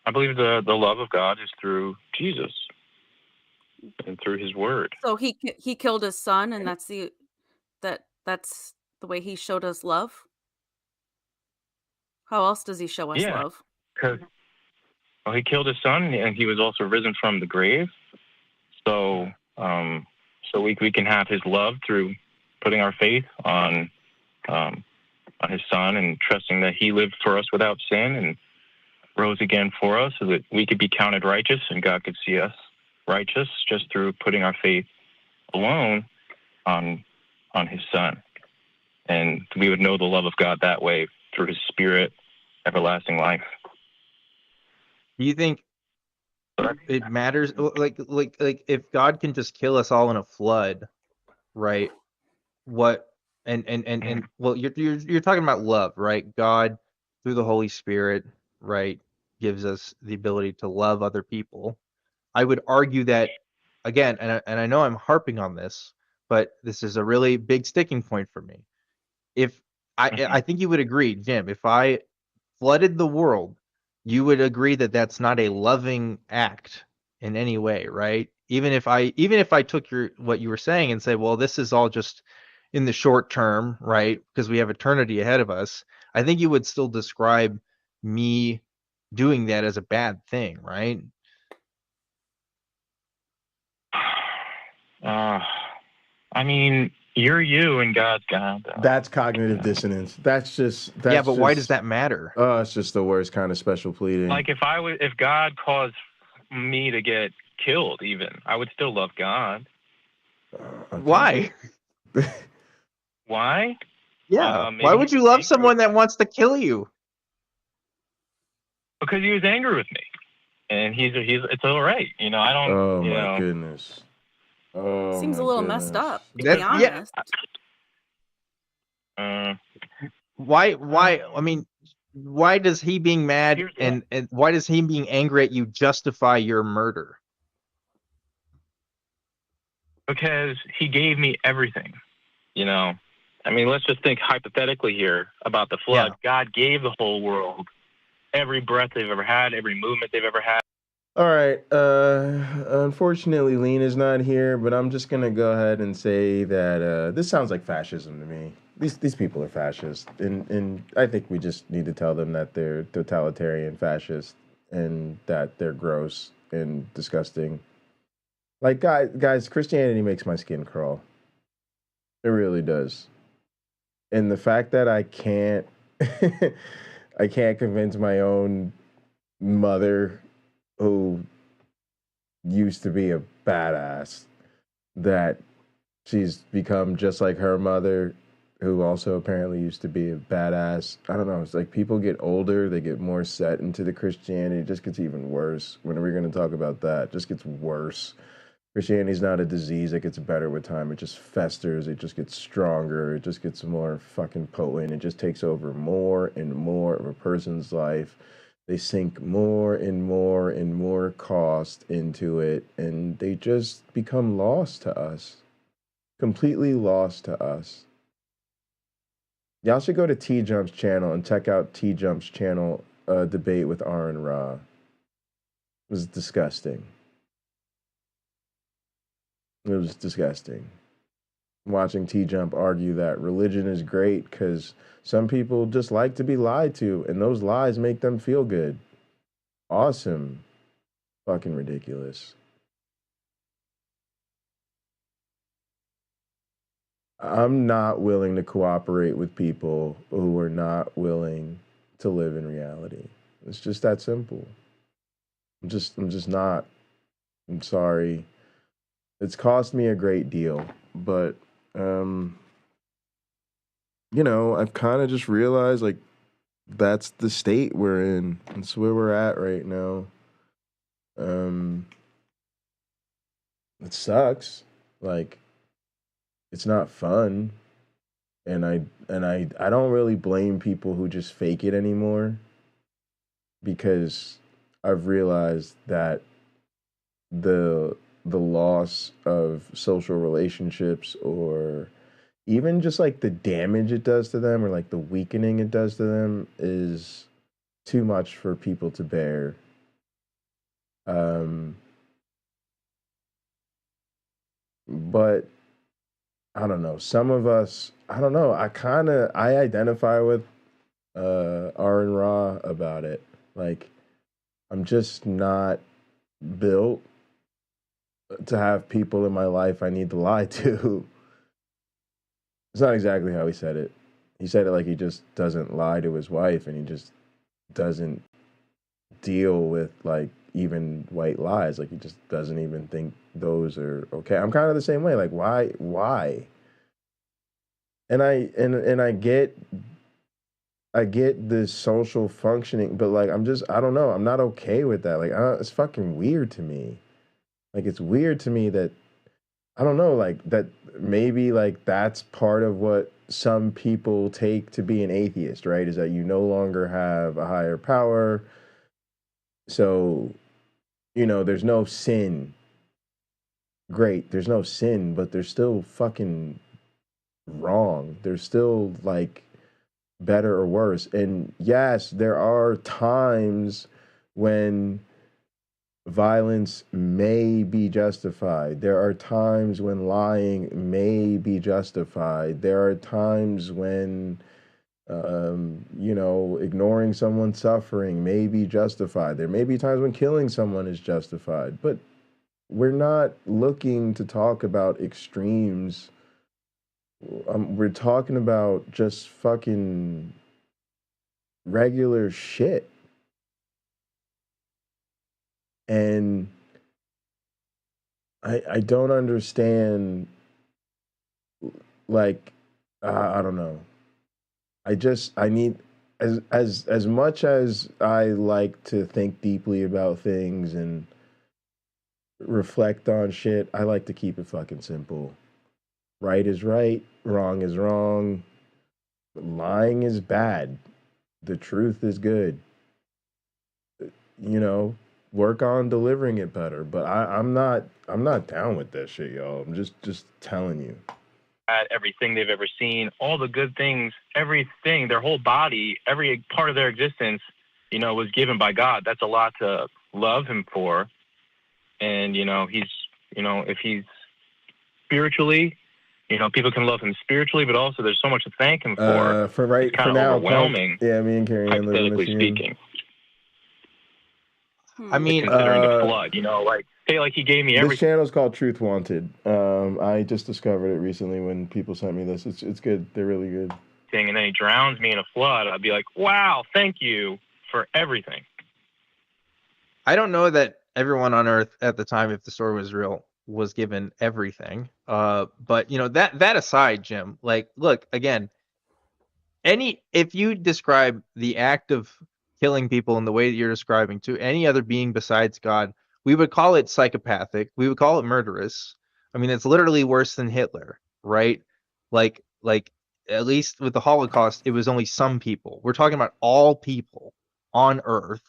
Speaker 8: I believe the love of God is through Jesus and through his word.
Speaker 9: So he killed his son, and that's the way he showed us love? How else does he show us love?
Speaker 8: Because he killed his son, and he was also risen from the grave. So we can have his love through putting our faith on his son and trusting that he lived for us without sin and rose again for us, so that we could be counted righteous and God could see us righteous just through putting our faith alone on his son. And we would know the love of God that way through his spirit, everlasting life.
Speaker 7: Do you think it matters? Like if God can just kill us all in a flood, right? What and well, you're talking about love, right? God through the Holy Spirit, right, gives us the ability to love other people. I would argue that, again, and I know I'm harping on this, but this is a really big sticking point for me. If I think you would agree, Jim, if I flooded the world, you would agree that that's not a loving act in any way, right? Even if I took what you were saying and say, well, this is all just in the short term, right? Because we have eternity ahead of us. I think you would still describe me doing that as a bad thing, right?
Speaker 8: I mean, you're you and God's God.
Speaker 4: That's cognitive dissonance. That's
Speaker 7: why does that matter?
Speaker 4: It's just the worst kind of special pleading.
Speaker 8: Like if God caused me to get killed, even I would still love God.
Speaker 4: Okay.
Speaker 7: Why?
Speaker 8: Why?
Speaker 7: Yeah. Why would you love someone that wants to kill you?
Speaker 8: Because he was angry with me, and it's all right. I don't.
Speaker 4: Oh my goodness. Oh,
Speaker 9: seems a little messed up, to be honest.
Speaker 7: Why? I mean, why does he being mad and why does he being angry at you justify your murder?
Speaker 8: Because he gave me everything. I mean, let's just think hypothetically here about the flood. Yeah. God gave the whole world every breath they've ever had, every movement they've ever had.
Speaker 4: All right. Unfortunately, Lena's not here, but I'm just gonna go ahead and say that this sounds like fascism to me. These people are fascist, and I think we just need to tell them that they're totalitarian fascist and that they're gross and disgusting. Like, guys, Christianity makes my skin crawl. It really does. And the fact that I can't I can't convince my own mother, who used to be a badass, that she's become just like her mother, who also apparently used to be a badass. I don't know. It's like people get older, they get more set into the Christianity. It just gets even worse. When are we going to talk about that? It just gets worse. Christianity's not a disease that gets better with time. It just festers. It just gets stronger. It just gets more fucking potent. It just takes over more and more of a person's life. They sink more and more and more cost into it, and they just become lost to us. Completely lost to us. Y'all should go to T-Jump's channel and check out T-Jump's channel debate with Aaron Ra. It was disgusting. It was disgusting. Watching T-Jump argue that religion is great because some people just like to be lied to, and those lies make them feel good. Awesome. Fucking ridiculous. I'm not willing to cooperate with people who are not willing to live in reality. It's just that simple. I'm just not. I'm sorry. It's cost me a great deal, but you know, I've kind of just realized, like, that's the state we're in. That's where we're at right now. It sucks. Like, it's not fun. And I don't really blame people who just fake it anymore, because I've realized that the loss of social relationships, or even just like the damage it does to them, or like the weakening it does to them, is too much for people to bear. But I don't know. Some of us, I don't know. I identify with Aaron Ra about it. Like, I'm just not built to have people in my life I need to lie to. It's not exactly how he said it. He said it like he just doesn't lie to his wife, and he just doesn't deal with, like, even white lies. Like, he just doesn't even think those are okay. I'm kind of the same way. Like, why? And I get this social functioning, but like, I don't know. I'm not okay with that. Like, it's fucking weird to me. Like, it's weird to me that, I don't know, like, that maybe, like, that's part of what some people take to be an atheist, right? Is that you no longer have a higher power. So, you know, there's no sin. Great, there's no sin, but there's still fucking wrong. There's still, like, better or worse. And yes, there are times when violence may be justified. There are times when lying may be justified. There are times when, you know, ignoring someone's suffering may be justified. There may be times when killing someone is justified. But we're not looking to talk about extremes. We're talking about just fucking regular shit. And I don't understand, like, I don't know. I need, as much as I like to think deeply about things and reflect on shit, I like to keep it fucking simple. Right is right, wrong is wrong, lying is bad, the truth is good. You know, work on delivering it better. But I'm not down with that shit, y'all. I'm just telling you.
Speaker 8: At everything they've ever seen, all the good things, everything, their whole body, every part of their existence, you know, was given by God. That's a lot to love him for. And, you know, he's, you know, if he's spiritually, you know, people can love him spiritually, but also there's so much to thank him for. It's kind of
Speaker 4: now,
Speaker 8: overwhelming.
Speaker 4: Yeah, me and Carrie Ann live in
Speaker 8: hypothetically speaking.
Speaker 7: I mean,
Speaker 8: considering the flood, you know, like, hey, like he gave me everything.
Speaker 4: This channel's called Truth Wanted. I just discovered it recently when people sent me this. It's good. They're really good.
Speaker 8: everything, and then he drowns me in a flood, I'd be like, wow, thank you for everything.
Speaker 7: I don't know that everyone on Earth at the time, if the story was real, was given everything. But you know, that aside, Jim, like, look, again, if you describe the act of killing people in the way that you're describing to any other being besides God, we would call it psychopathic. We would call it murderous. I mean, it's literally worse than Hitler, right? Like at least with the Holocaust, it was only some people. We're talking about all people on Earth,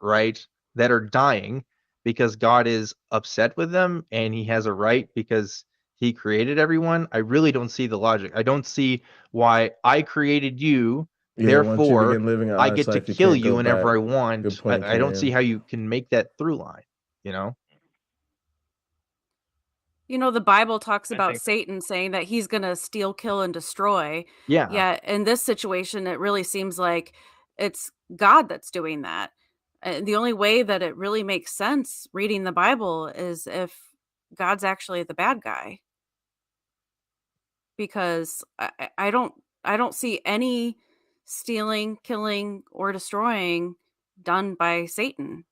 Speaker 7: right, that are dying because God is upset with them and he has a right because he created everyone. I really don't see the logic. I don't see why I created you, therefore I get to kill you whenever I want. I don't see how you can make that through line, you know?
Speaker 9: You know, the Bible talks about Satan saying that he's going to steal, kill, and destroy.
Speaker 7: Yeah.
Speaker 9: Yet in this situation, it really seems like it's God that's doing that. The only way that it really makes sense reading the Bible is if God's actually the bad guy. Because I don't see any stealing, killing, or destroying done by Satan.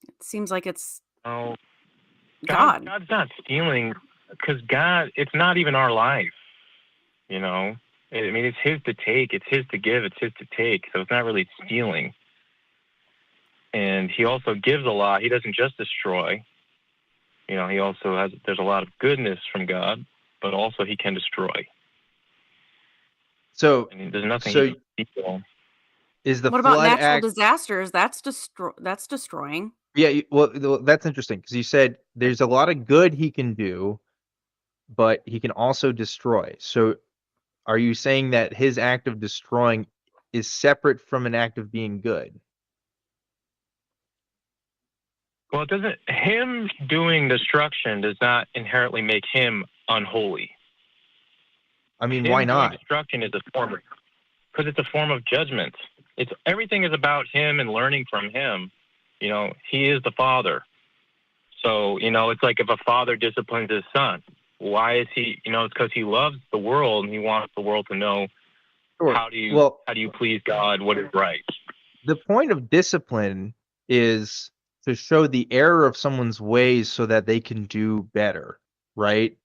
Speaker 9: It seems like it's God.
Speaker 8: God's not stealing, because God, it's not even our life, you know? I mean, it's his to take, it's his to give, it's his to take, so it's not really stealing. And he also gives a lot. He doesn't just destroy. You know, he also has, there's a lot of goodness from God, but also he can destroy.
Speaker 7: So,
Speaker 8: there's nothing
Speaker 7: is the
Speaker 9: what about natural disasters? That's destroying.
Speaker 7: Yeah, well, that's interesting because you said there's a lot of good he can do, but he can also destroy. So are you saying that his act of destroying is separate from an act of being good?
Speaker 8: Well, it doesn't. Him doing destruction does not inherently make him unholy.
Speaker 7: I mean, why not?
Speaker 8: Destruction is a form of, because it's a form of judgment. Everything is about him and learning from him. You know, he is the father. So, you know, it's like if a father disciplines his son, why is he, you know, it's because he loves the world and he wants the world to know how do you please God, what is right.
Speaker 7: The point of discipline is to show the error of someone's ways so that they can do better, right?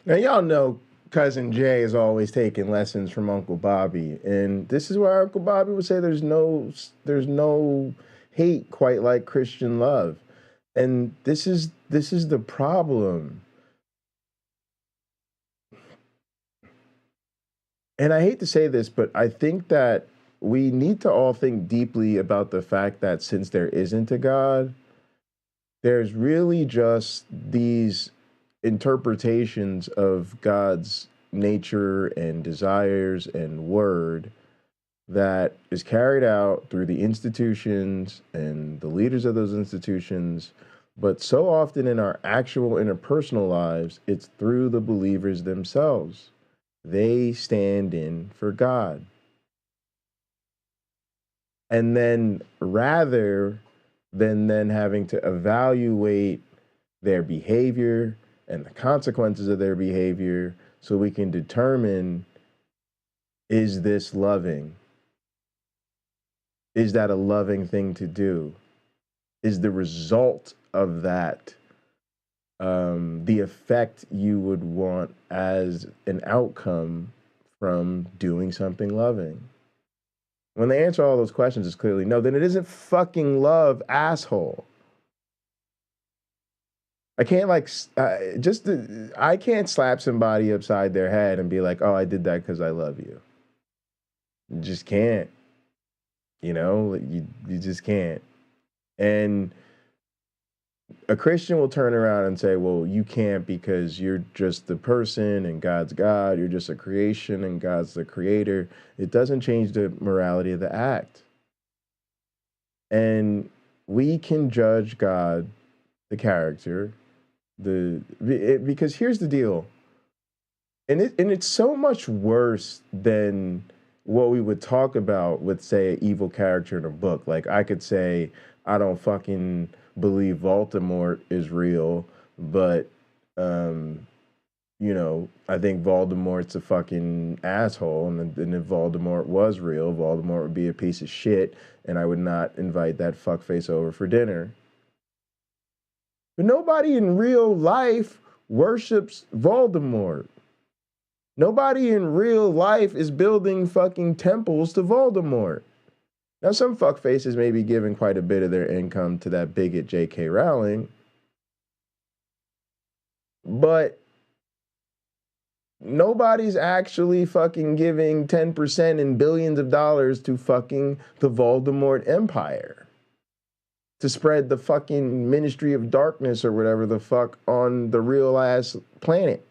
Speaker 4: Now, y'all know Cousin Jay is always taking lessons from Uncle Bobby, and this is where Uncle Bobby would say there's no hate quite like Christian love. And this is the problem. And I hate to say this, but I think that we need to all think deeply about the fact that since there isn't a God, there's really just these interpretations of God's nature and desires and word that is carried out through the institutions and the leaders of those institutions. But so often in our actual interpersonal lives, it's through the believers themselves. They stand in for God. And then rather than then having to evaluate their behavior and the consequences of their behavior so we can determine, is this loving? Is that a loving thing to do? Is the result of that the effect you would want as an outcome from doing something loving? When they answer all those questions is clearly no, then it isn't fucking love, asshole. I can't I can't slap somebody upside their head and be like, oh, I did that because I love you. You just can't. You know, you just can't. And a Christian will turn around and say, well, you can't because you're just the person and God's God. You're just a creation and God's the creator. It doesn't change the morality of the act. And we can judge God, the character, because here's the deal. And it's so much worse than what we would talk about with, say, an evil character in a book. Like I could say, I don't fucking believe Voldemort is real, but you know, I think Voldemort's a fucking asshole, and if Voldemort was real, Voldemort would be a piece of shit, and I would not invite that fuckface over for dinner. But nobody in real life worships Voldemort. Nobody in real life is building fucking temples to Voldemort. Now, some fuckfaces may be giving quite a bit of their income to that bigot J.K. Rowling, but nobody's actually fucking giving 10% and billions of dollars to fucking the Voldemort Empire to spread the fucking Ministry of Darkness or whatever the fuck on the real ass planet.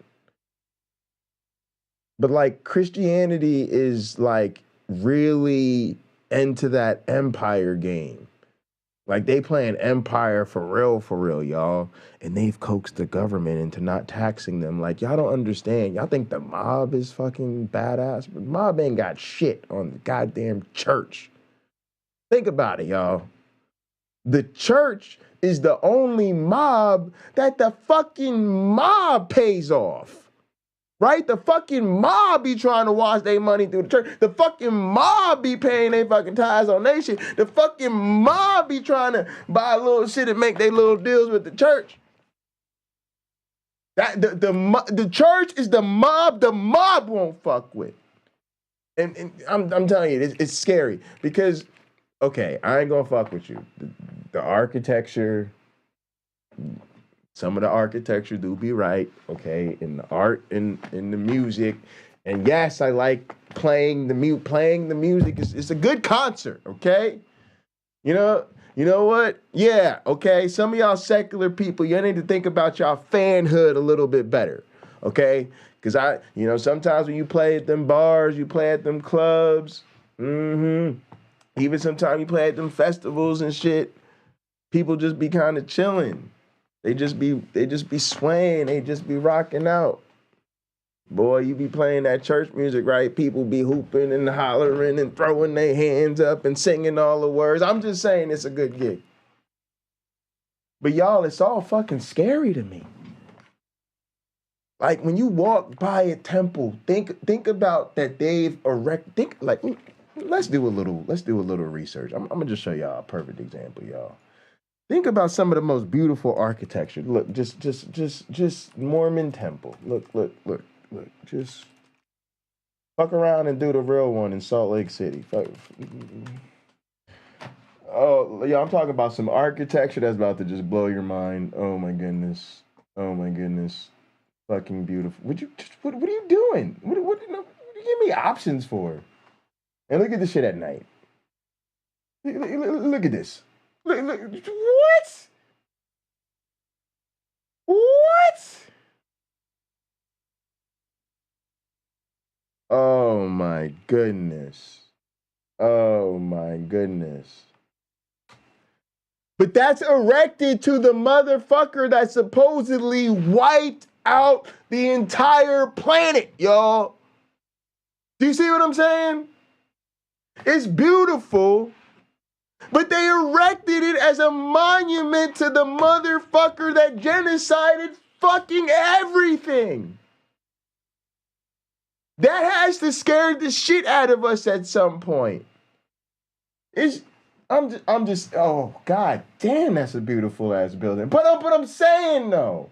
Speaker 4: But like Christianity is like really into that empire game. Like they playing empire for real, y'all. And they've coaxed the government into not taxing them. Like y'all don't understand. Y'all think the mob is fucking badass, but the mob ain't got shit on the goddamn church. Think about it, y'all. The church is the only mob that the fucking mob pays off. Right? The fucking mob be trying to wash their money through the church. The fucking mob be paying their fucking tithes on their shit. The fucking mob be trying to buy a little shit and make their little deals with the church. That the church is the mob won't fuck with. And I'm telling you, it's scary because, okay, I ain't gonna fuck with you. The architecture, some of the architecture do be right, okay, in the art and in the music. And yes, I like playing the music. It's a good concert, okay? You know what? Yeah, okay. Some of y'all secular people, you need to think about y'all fanhood a little bit better, okay? Because sometimes when you play at them bars, you play at them clubs, even sometimes you play at them festivals and shit, people just be kind of chilling. They just be swaying, they just be rocking out. Boy, you be playing that church music, right? People be hooping and hollering and throwing their hands up and singing all the words. I'm just saying it's a good gig. But y'all, it's all fucking scary to me. Like when you walk by a temple, think about that they've erected. Let's do a little research. I'm gonna just show y'all a perfect example, y'all. Think about some of the most beautiful architecture. Look, just Mormon temple. Look. Just fuck around and do the real one in Salt Lake City. Oh, yeah, I'm talking about some architecture that's about to just blow your mind. Oh my goodness. Fucking beautiful. What are you doing? What do you give me options for? And look at this shit at night. Look at this. Look, what? Oh my goodness. But that's erected to the motherfucker that supposedly wiped out the entire planet, y'all. Do you see what I'm saying? It's beautiful. But they erected it as a monument to the motherfucker that genocided fucking everything. That has to scare the shit out of us at some point. I'm just, oh, god damn, that's a beautiful ass building. But I'm saying though,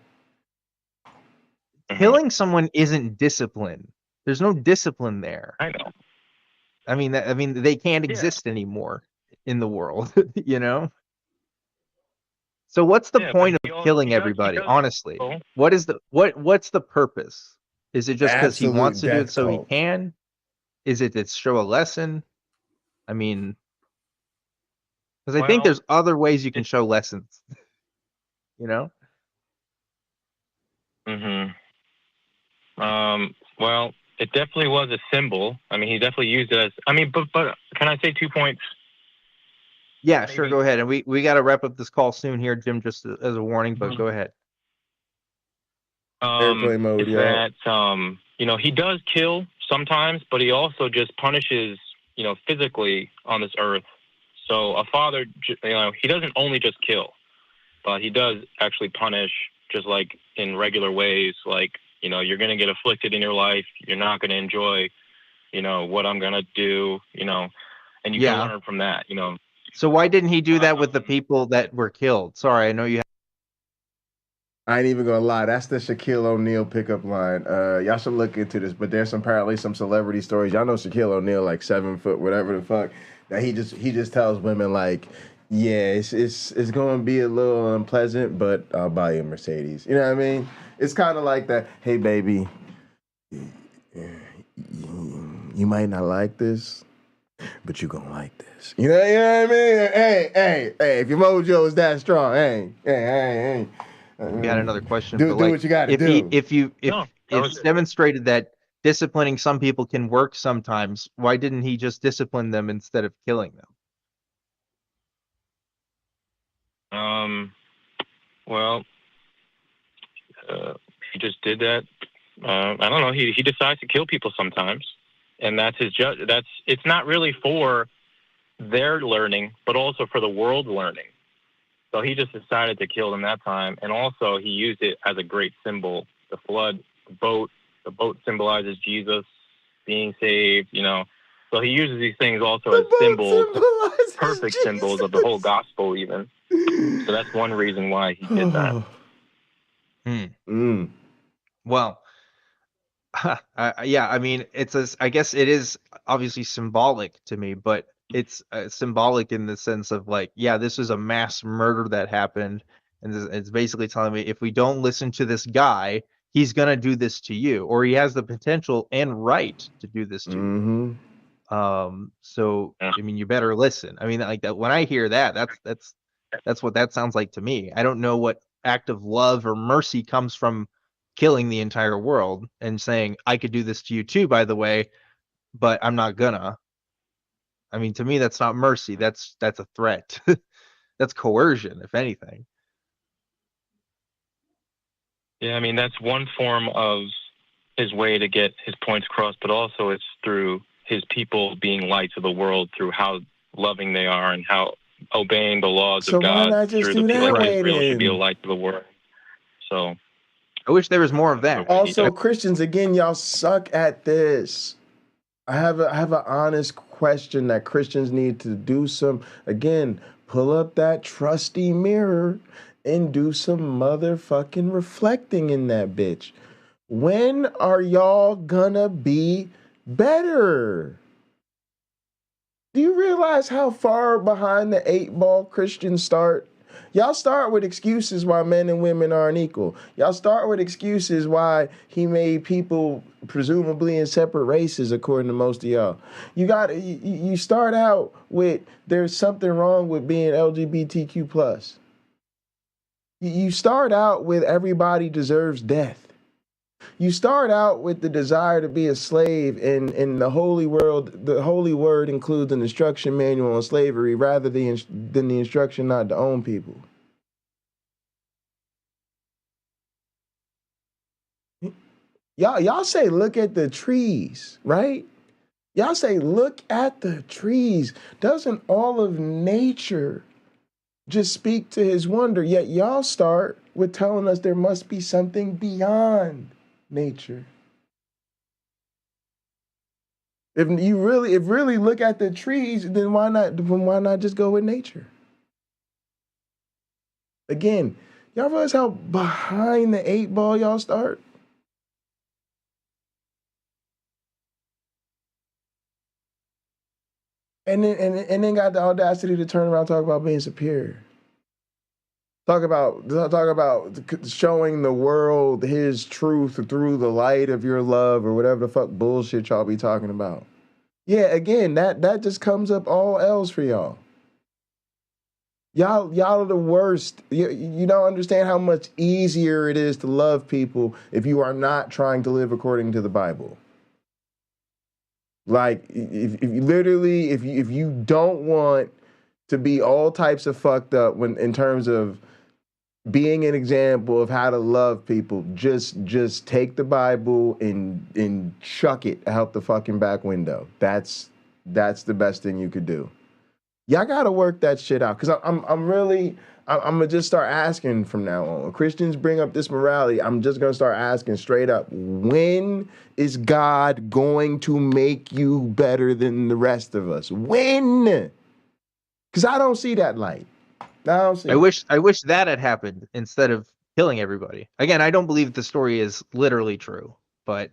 Speaker 7: killing someone isn't discipline. There's no discipline there.
Speaker 8: I know.
Speaker 7: I mean, they can't exist anymore in the world, you know? So what's the point of killing everybody, honestly? What's the purpose? Is it just because he wants to do it so he can? Is it to show a lesson? I mean, because I think there's other ways you can show lessons, you know?
Speaker 8: Well, it definitely was a symbol. I mean, he definitely used it as, but can I say 2 points?
Speaker 7: Yeah, maybe. Sure, go ahead. And we got to wrap up this call soon here, Jim, just as a warning, but go ahead.
Speaker 4: Airplane mode,
Speaker 8: that, he does kill sometimes, but he also just punishes, physically on this earth. So a father, he doesn't only just kill, but he does actually punish just like in regular ways, like, You know, you're going to get afflicted in your life. You're not going to enjoy, you know, what I'm going to do, you know, and you can learn from that, you know.
Speaker 7: So why didn't he do that with the people that were killed? Sorry, I know you.
Speaker 4: I ain't even gonna lie. That's the Shaquille O'Neal pickup line. Y'all should look into this. But there's apparently some celebrity stories. Y'all know Shaquille O'Neal, like 7 foot, whatever the fuck. That he just tells women like, yeah, it's gonna be a little unpleasant, but I'll buy you a Mercedes. You know what I mean? It's kind of like that. Hey, baby, you might not like this, but you gonna like this. You know what I mean? Hey, if your mojo is that strong, hey.
Speaker 7: You got another question.
Speaker 4: Do what you got to do.
Speaker 7: If it's demonstrated that disciplining some people can work sometimes, why didn't he just discipline them instead of killing them?
Speaker 8: Well, he just did that. I don't know. He decides to kill people sometimes, and that's his judge. It's not really for their learning, but also for the world learning. So he just decided to kill them that time, and also he used it as a great symbol. The flood, the boat symbolizes Jesus being saved, you know. So he uses these things also as symbols, perfect Jesus. Symbols of the whole gospel even. So that's one reason why he did that.
Speaker 7: Well, yeah, I mean, I guess it is obviously symbolic to me, but it's symbolic in the sense of like, yeah, this is a mass murder that happened, and it's basically telling me if we don't listen to this guy, he's gonna do this to you, or he has the potential and right to do this to you. So I mean, you better listen. I mean, like that. When I hear that, that's what that sounds like to me. I don't know what act of love or mercy comes from killing the entire world and saying I could do this to you too, by the way, but I'm not gonna. I mean, to me, that's not mercy. That's a threat. That's coercion, if anything.
Speaker 8: Yeah, I mean, that's one form of his way to get his points across, but also it's through his people being lights of the world through how loving they are and how obeying the laws of God.
Speaker 4: Why not just do that way
Speaker 8: Israel
Speaker 4: then?
Speaker 8: should be a light to the world. So
Speaker 7: I wish there was more of that.
Speaker 4: Also, Christians, again, y'all suck at this. I have an honest question that Christians need to do some, again, pull up that trusty mirror and do some motherfucking reflecting in that bitch. When are y'all gonna be better? Do you realize how far behind the 8-ball Christians start? Y'all start with excuses why men and women aren't equal. Y'all start with excuses why he made people presumably in separate races, according to most of y'all. You start out with there's something wrong with being LGBTQ+. You start out with everybody deserves death. You start out with the desire to be a slave, and in the holy world, the holy word includes an instruction manual on slavery rather than the instruction not to own people. Y'all say, look at the trees, right? Y'all say, look at the trees. Doesn't all of nature just speak to his wonder? Yet y'all start with telling us there must be something beyond nature. If really look at the trees, then why not just go with nature? Again, y'all realize how behind the 8-ball y'all start? And then got the audacity to turn around and talk about being superior. Talk about showing the world his truth through the light of your love or whatever the fuck bullshit y'all be talking about. Yeah, again, that just comes up all else for y'all. Y'all are the worst. You don't understand how much easier it is to love people if you are not trying to live according to the Bible. Like, if you don't want to be all types of fucked up when in terms of being an example of how to love people, just take the Bible and chuck it out the fucking back window. That's the best thing you could do. Y'all gotta work that shit out, because I'm I'm gonna just start asking from now on. When Christians bring up this morality, I'm just gonna start asking straight up, when is God going to make you better than the rest of us? When? Because I don't see that light.
Speaker 7: I wish that had happened instead of killing everybody. Again, I don't believe the story is literally true, but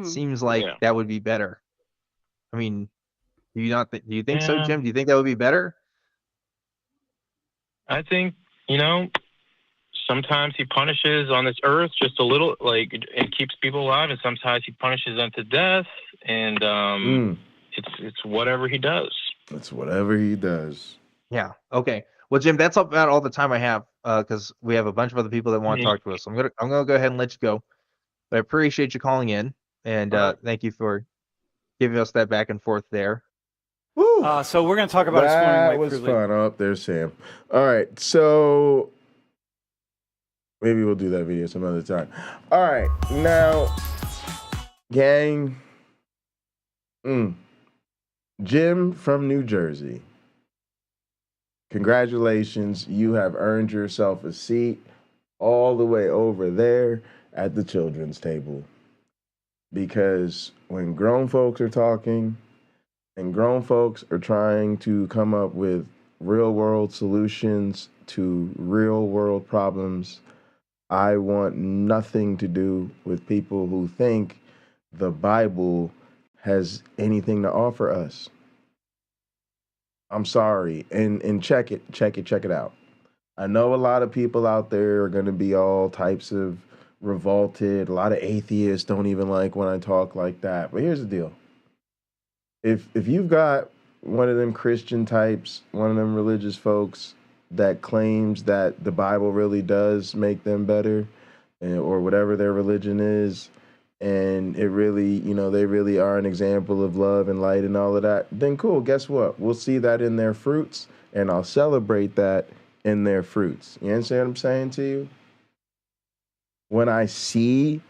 Speaker 7: seems like that would be better. I mean, do you not? Do you think so, Jim? Do you think that would be better?
Speaker 8: I think, sometimes he punishes on this earth just a little, and keeps people alive, and sometimes he punishes them to death, and it's whatever he does.
Speaker 4: It's whatever he does.
Speaker 7: Yeah. Okay. Well, Jim, that's about all the time I have, because we have a bunch of other people that want to talk to us. So I'm gonna go ahead and let you go. But I appreciate you calling in, and thank you for giving us that back and forth there.
Speaker 10: So we're going to talk about
Speaker 4: that was fun. Oh, there's Sam. All right, so maybe we'll do that video some other time. All right, now, gang, Jim from New Jersey. Congratulations, you have earned yourself a seat all the way over there at the children's table. Because when grown folks are talking and grown folks are trying to come up with real-world solutions to real-world problems, I want nothing to do with people who think the Bible has anything to offer us. I'm sorry. And check it out. I know a lot of people out there are going to be all types of revolted. A lot of atheists don't even like when I talk like that. But here's the deal. If you've got one of them Christian types, one of them religious folks that claims that the Bible really does make them better, or whatever their religion is, and it really, they really are an example of love and light and all of that, then cool, guess what? We'll see that in their fruits, and I'll celebrate that in their fruits. You understand what I'm saying to you? When I see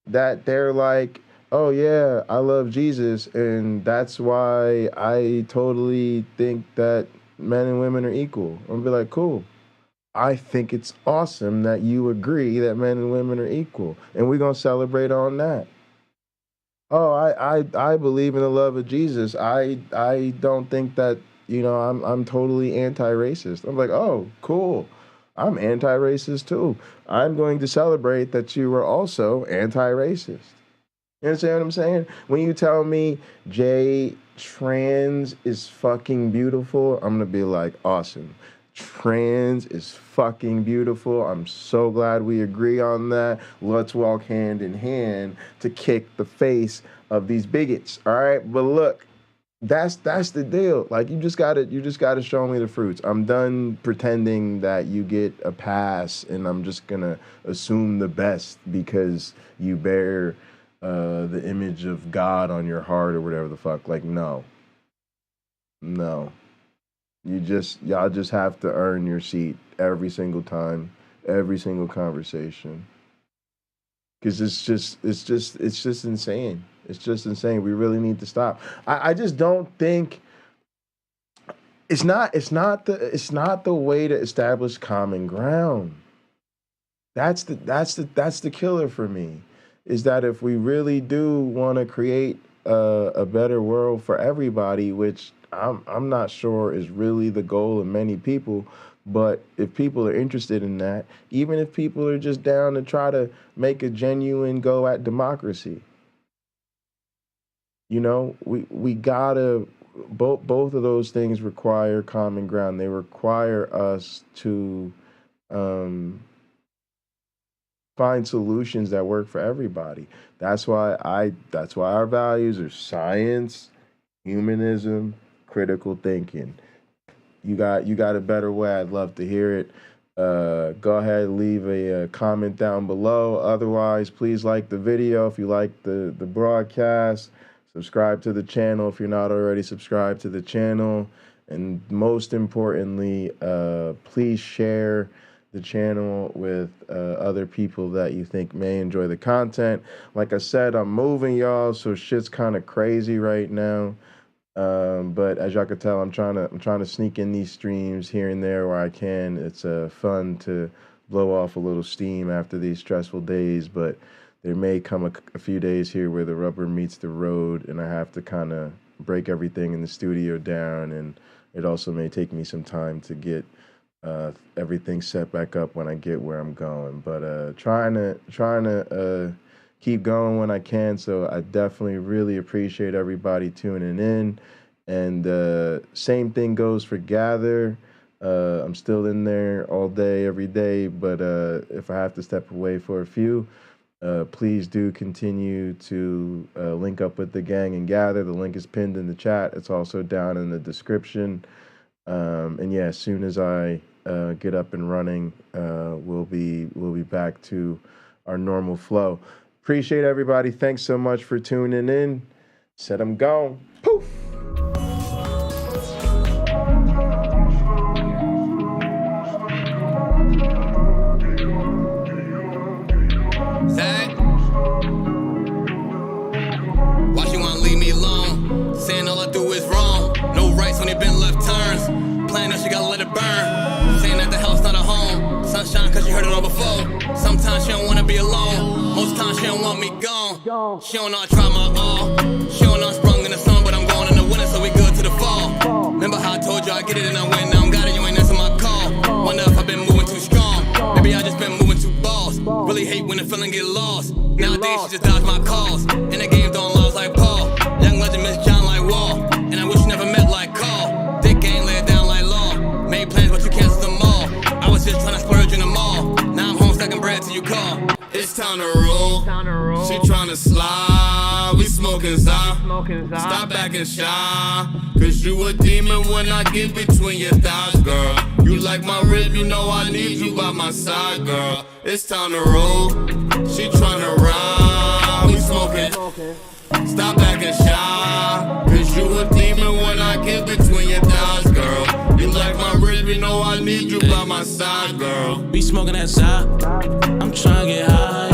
Speaker 4: that they're like, oh yeah, I love Jesus, and that's why I totally think that men and women are equal, I'm gonna be like, cool. I think it's awesome that you agree that men and women are equal, and we're gonna celebrate on that. Oh, I believe in the love of Jesus. I don't think that, I'm totally anti-racist. I'm like, oh, cool. I'm anti-racist too. I'm going to celebrate that you are also anti-racist. You understand what I'm saying? When you tell me Jay, trans is fucking beautiful, I'm gonna be like, awesome. Trans is fucking beautiful. I'm so glad we agree on that. Let's walk hand in hand to kick the face of these bigots. All right, but look, that's the deal. Like, you just gotta show me the fruits. I'm done pretending that you get a pass, and I'm just gonna assume the best because you bear the image of God on your heart or whatever the fuck. Like, no. Y'all just have to earn your seat every single time, every single conversation. Because it's just insane. It's just insane. We really need to stop. I just don't think it's not the way to establish common ground. That's the killer for me. Is that if we really do want to create a better world for everybody, which I'm not sure is really the goal of many people, but if people are interested in that, even if people are just down to try to make a genuine go at democracy, we gotta, both of those things require common ground. They require us to find solutions that work for everybody. That's why our values are science, humanism, critical thinking. You got a better way, I'd love to hear it. Go ahead and leave a comment down below. Otherwise, please like the video if you like the broadcast. Subscribe to the channel if you're not already subscribed to the channel. And most importantly, please share the channel with other people that you think may enjoy the content. Like I said, I'm moving, y'all, so shit's kind of crazy right now. But as y'all can tell, I'm trying to sneak in these streams here and there where I can. It's fun to blow off a little steam after these stressful days, but there may come a few days here where the rubber meets the road and I have to kind of break everything in the studio down, and it also may take me some time to get everything set back up when I get where I'm going. But trying to keep going when I can. So I definitely really appreciate everybody tuning in. And same thing goes for Gather. I'm still in there all day, every day. But if I have to step away for a few, please do continue to link up with the gang and Gather. The link is pinned in the chat. It's also down in the description. And yeah, as soon as I get up and running, we'll be back to our normal flow. Appreciate everybody. Thanks so much for tuning in. Said I'm gone. Poof.
Speaker 1: Zach, why she wanna leave me alone? Saying all I do is wrong. No rights when they been left turns. Playing that she gotta let it burn. Saying that the hell's not a home. Sunshine cause you heard it all before. Sometimes she don't wanna be alone. Most times she don't want me gone. She don't know I try my all. She don't know I sprung in the sun, but I'm going in the winter, so we good to the fall. Remember how I told you I get it and I win. Now I'm got it, you ain't answering my call. Wonder if I've been moving too strong. Maybe I just been moving too boss. Really hate when the feeling get lost. Nowadays she just dodge my calls. In the game throwing laws like Paul. Young legend Miss John like Wall. And I wish you never met like Call. Dick game lay it down like law. Made plans but you canceled them all. I was just trying to splurge in the mall. Now I'm home stacking bread till you call. It's time to roll. She tryna slide. We smoking Zah. Stop acting shy. Cause you a demon when I get between your thighs, girl. You like my rib, you know I need you by my side, girl. It's time to roll. She tryna ride. We smoking. Stop acting shy. Cause you a demon when I get between your thighs, girl. You like my rib, you know I need you by my side, girl.
Speaker 11: We smoking that side. I'm tryna get high.